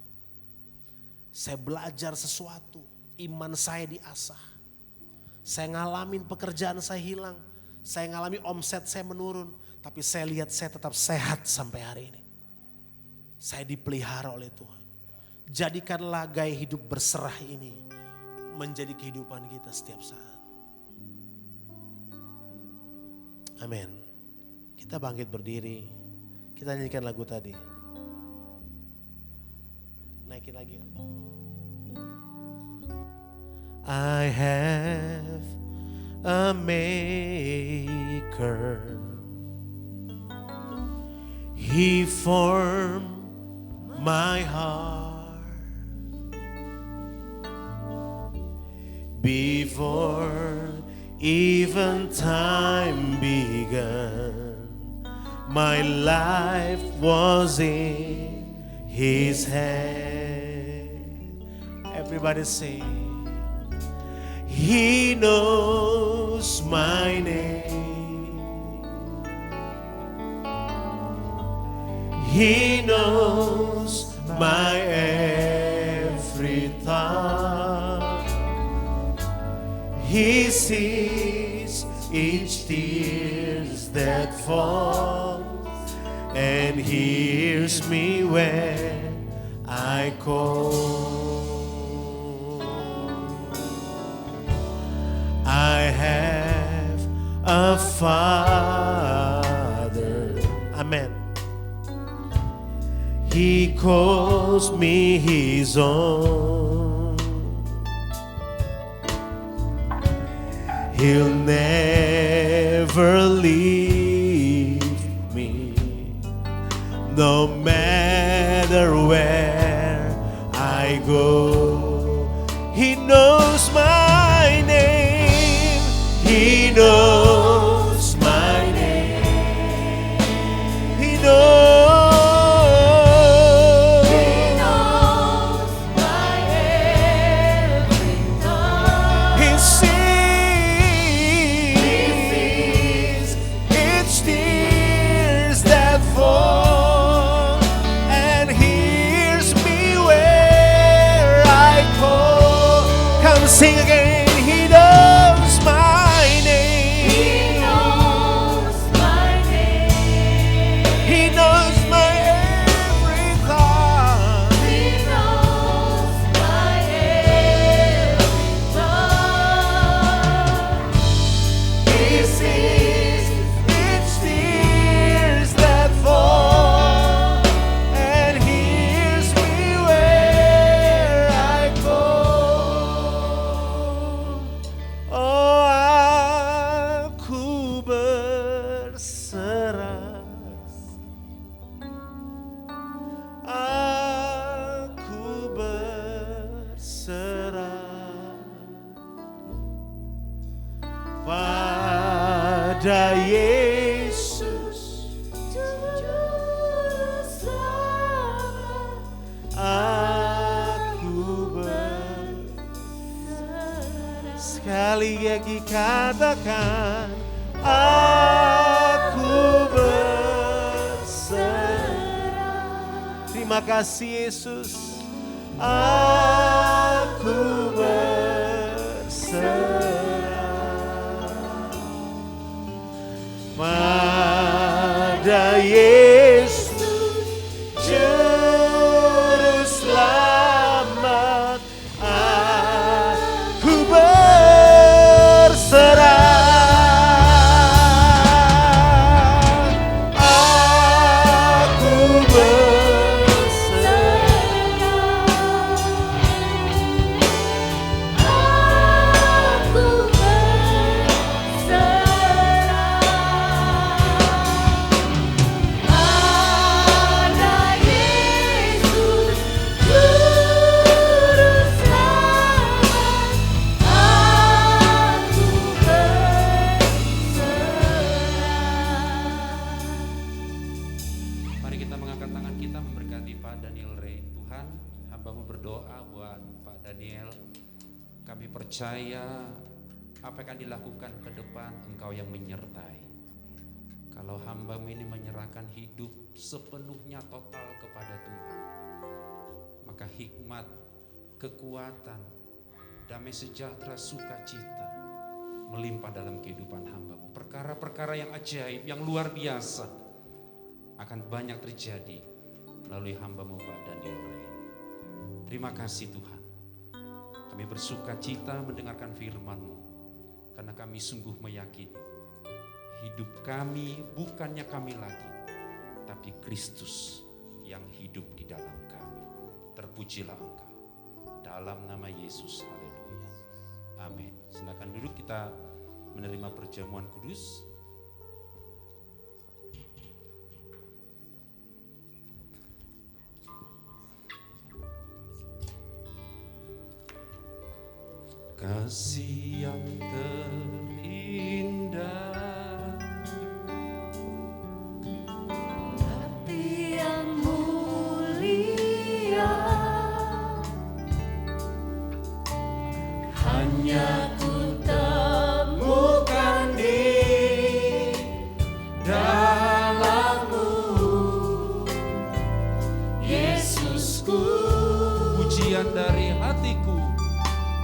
Saya belajar sesuatu, iman saya diasah. Saya ngalamin pekerjaan saya hilang. Saya ngalami omset saya menurun. Tapi saya lihat saya tetap sehat sampai hari ini. Saya dipelihara oleh Tuhan. Jadikanlah gaya hidup berserah ini menjadi kehidupan kita setiap saat. Amin. Kita bangkit berdiri. Kita nyanyikan lagu tadi. Naikin lagi. I have a maker. maker. He formed my heart before even time began. My life was in His hand. Everybody sing. He knows my name. He knows my every thought. He sees each tears that fall, and hears me when I call. I have a Father. Amen. He calls me His own. He'll never leave me, no matter where I go. He knows my name. He knows my name. He knows. Sing again. He knows my name. He knows my name. He knows my every thought. He knows my every thought. He sees each tears that fall, and hears me where I go. Oh, aku berserah, aku berserah pada Yesus Juru Selamat. Aku sekali lagi katakan, aku berserah. Terima kasih Yesus. Aku berserah pada Yesus Juru Selamat. Aku berserah. Aku berserah. Aku percaya apa yang akan dilakukan ke depan, Engkau yang menyertai. Kalau hamba-Mu ini menyerahkan hidup sepenuhnya total kepada Tuhan, maka hikmat, kekuatan, damai sejahtera, sukacita melimpah dalam kehidupan hamba-Mu. Perkara-perkara yang ajaib, yang luar biasa akan banyak terjadi melalui hamba-Mu Pak Daniel Ray. Terima kasih Tuhan. Kami bersuka cita mendengarkan firman-Mu, karena kami sungguh meyakini hidup kami bukannya kami lagi, tapi Kristus yang hidup di dalam kami. Terpujilah Engkau. Dalam nama Yesus, haleluya. Amin. Silakan duduk, kita menerima perjamuan kudus. kasih yang terindah, hati yang mulia, hanya ku temukan di dalam-Mu, Yesusku. pujian dari hatiku,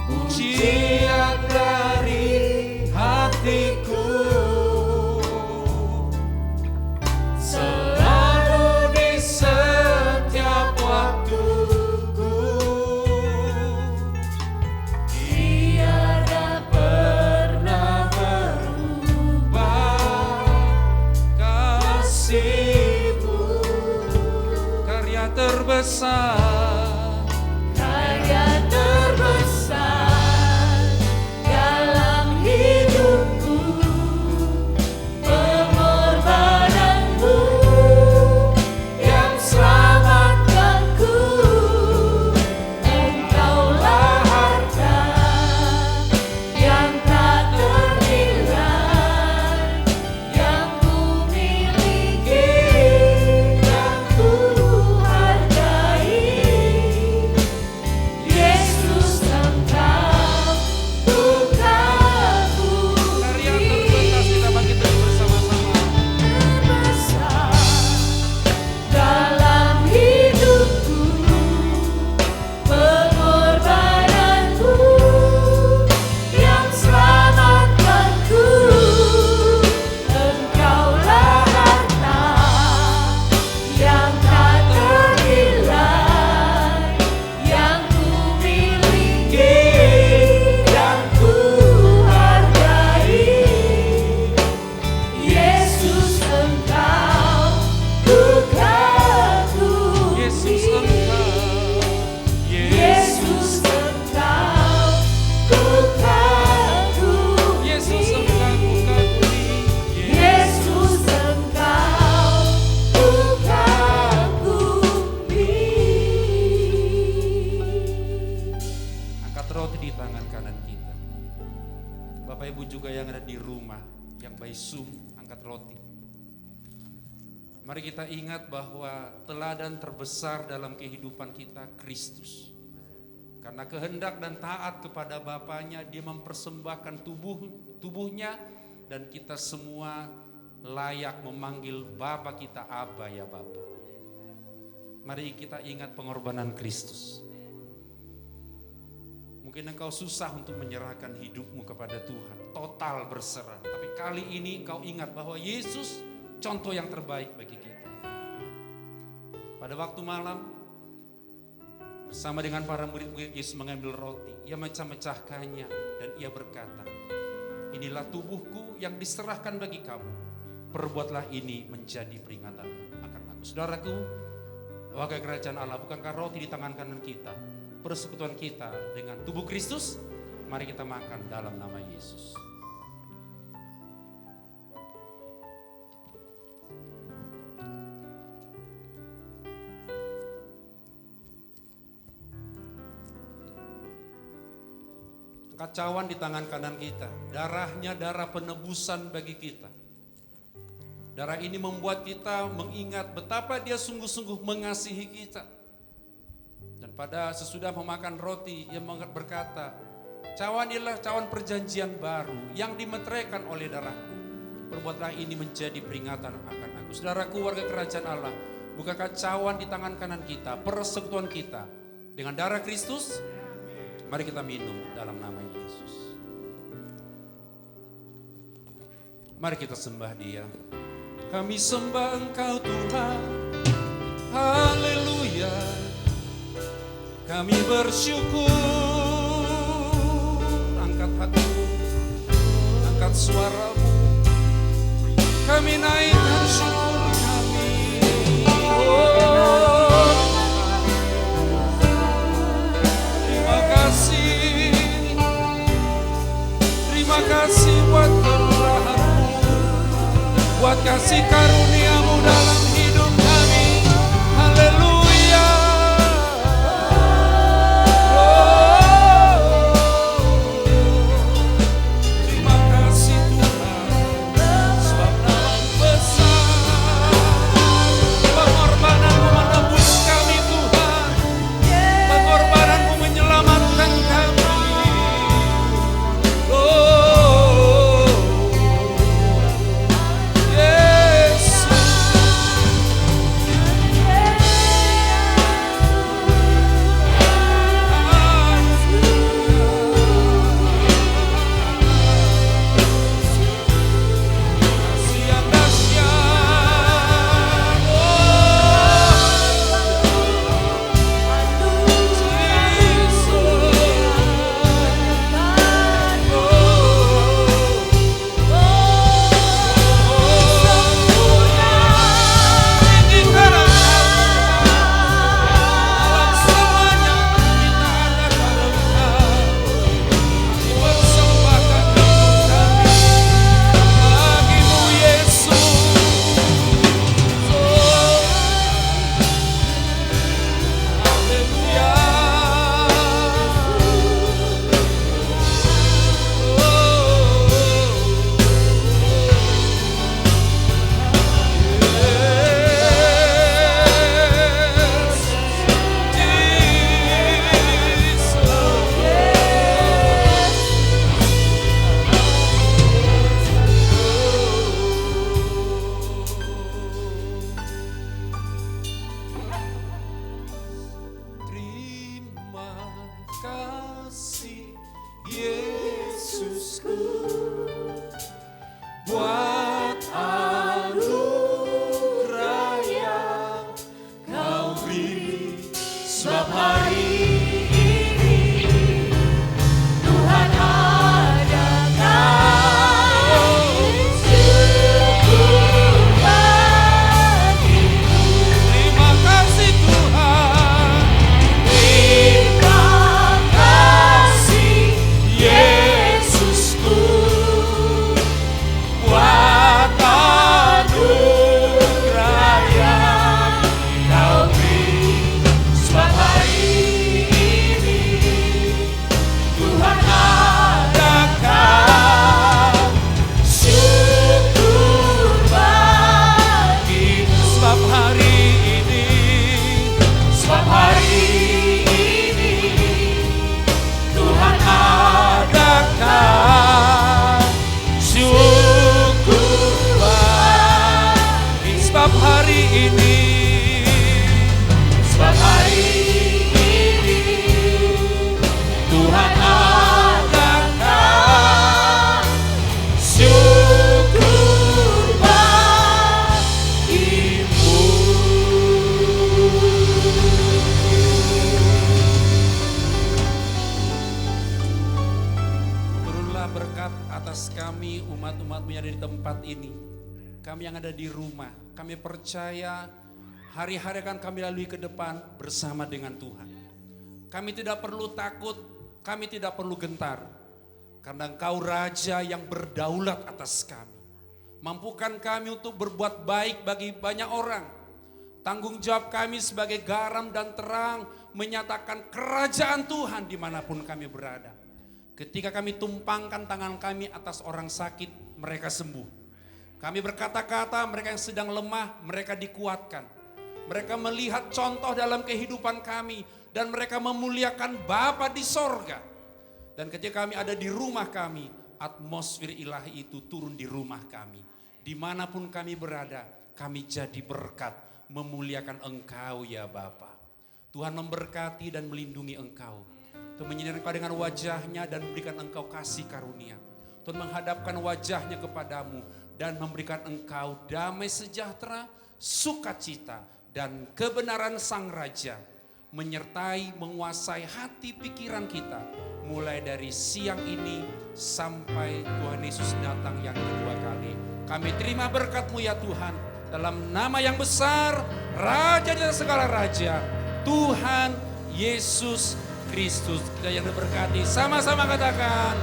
pujian dari hatiku, Selalu di setiap waktuku, tiada pernah berubah kasih-Mu. karya terbesar, Karya terbesar dalam hidupku, pengorbananmu yang selamatkanku. Engkaulah harta yang tak ternilai, yang ku miliki dan ku hargai. Yesus, Engkau ku kagumi. karya terbatas, kita bangkit dan bersama-sama. Terbesar dalam hidupku, pengorbananmu yang selamatkanku. Engkaulah harta yang tak ternilai, yang ku miliki dan ku hargai. Yesus, Engkau ku kagumi. Yesus Engkau, Yesus, Engkau ku kagumi. Yesus Engkau ku kagumi, Yesus, Engkau ku kagumi. Angkat roti di tangan kanan kita. Bapak Ibu juga yang ada di rumah, yang by Zoom, angkat roti. Mari kita ingat bahwa teladan terbesar dalam kehidupan kita Kristus. Karena kehendak dan taat kepada Bapaknya, Dia mempersembahkan tubuhnya, dan kita semua layak memanggil Bapa kita Aba, ya Bapa. Mari kita ingat pengorbanan Kristus. Mungkin engkau susah untuk menyerahkan hidupmu kepada Tuhan, total berserah. Tapi kali ini engkau ingat bahwa Yesus contoh yang terbaik bagi kita. Pada waktu malam, bersama dengan para murid-murid, Yesus mengambil roti. Ia mecah-mecahkannya dan ia berkata, inilah tubuhku yang diserahkan bagi kamu. Perbuatlah ini menjadi peringatan akan aku. Saudaraku, warga kerajaan Allah, bukankah roti di tangan kanan kita persekutuan kita dengan tubuh Kristus? Mari kita makan dalam nama Yesus. Angkat cawan di tangan kanan kita. Darahnya darah penebusan bagi kita. Darah ini membuat kita mengingat betapa Dia sungguh-sungguh mengasihi kita. Dan pada sesudah memakan roti, Ia berkata, cawan inilah cawan perjanjian baru yang dimeteraikan oleh darahku. Perbuatlah ini menjadi peringatan akan aku. Saudaraku, warga kerajaan Allah, bukankah cawan di tangan kanan kita, persekutuan kita dengan darah Kristus? Mari kita minum dalam nama Yesus. Mari kita sembah Dia. Kami sembah Engkau Tuhan, haleluya. Kami bersyukur, angkat hatimu, angkat suaramu. Kami naikkan syukur kami. Oh, terima kasih, terima kasih buat kemurahan-Mu, buat kasih karunia-Mu dalam hidup kami. Haleluya. berkat atas kami, umat-umat-Mu yang ada di tempat ini. Kami yang ada di rumah, kami percaya hari-hari akan kami lalui ke depan bersama dengan Tuhan. Kami tidak perlu takut, kami tidak perlu gentar. Karena Engkau Raja yang berdaulat atas kami. Mampukan kami untuk berbuat baik bagi banyak orang. Tanggung jawab kami sebagai garam dan terang menyatakan kerajaan Tuhan dimanapun kami berada. Ketika kami tumpangkan tangan kami atas orang sakit, mereka sembuh. Kami berkata-kata, mereka yang sedang lemah, mereka dikuatkan. Mereka melihat contoh dalam kehidupan kami dan mereka memuliakan Bapa di sorga. Dan ketika kami ada di rumah kami, atmosfer ilahi itu turun di rumah kami. Dimanapun kami berada, kami jadi berkat memuliakan Engkau ya Bapa. Tuhan memberkati dan melindungi Engkau. Tuhan menyinari Engkau dengan wajahnya dan memberikan Engkau kasih karunia. Tuhan menghadapkan wajahnya kepadamu dan memberikan Engkau damai sejahtera, sukacita dan kebenaran Sang Raja. Menyertai, menguasai hati pikiran kita. Mulai dari siang ini sampai Tuhan Yesus datang yang kedua kali. Kami terima berkat-Mu ya Tuhan. Dalam nama yang besar, Raja di atas segala Raja, Tuhan Yesus Kristus. Kita yang diberkati sama-sama katakan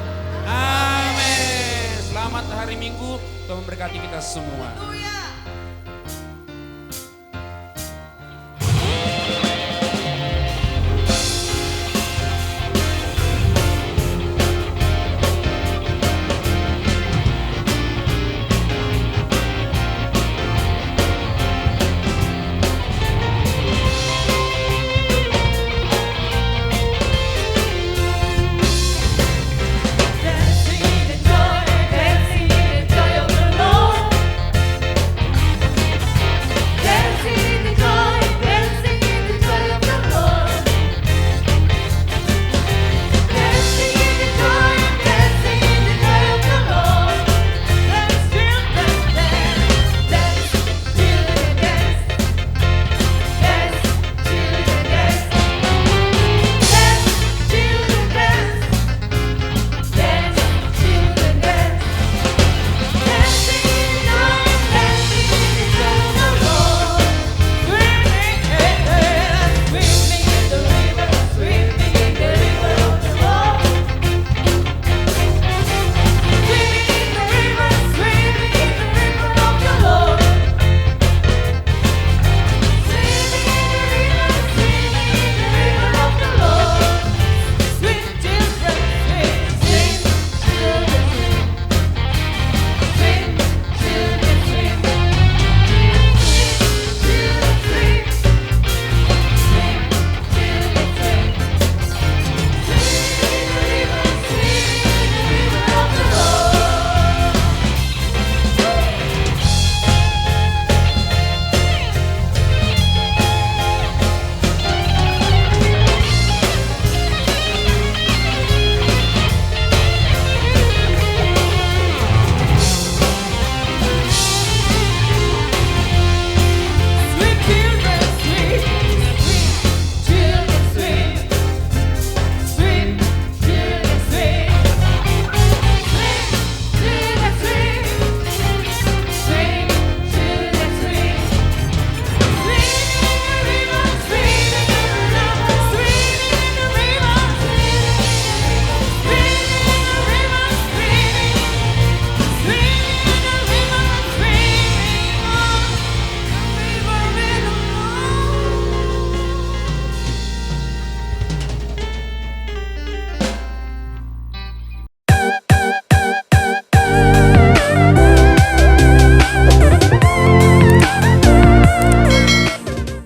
amin. Selamat hari Minggu, Tuhan memberkati kita semua. Haleluya.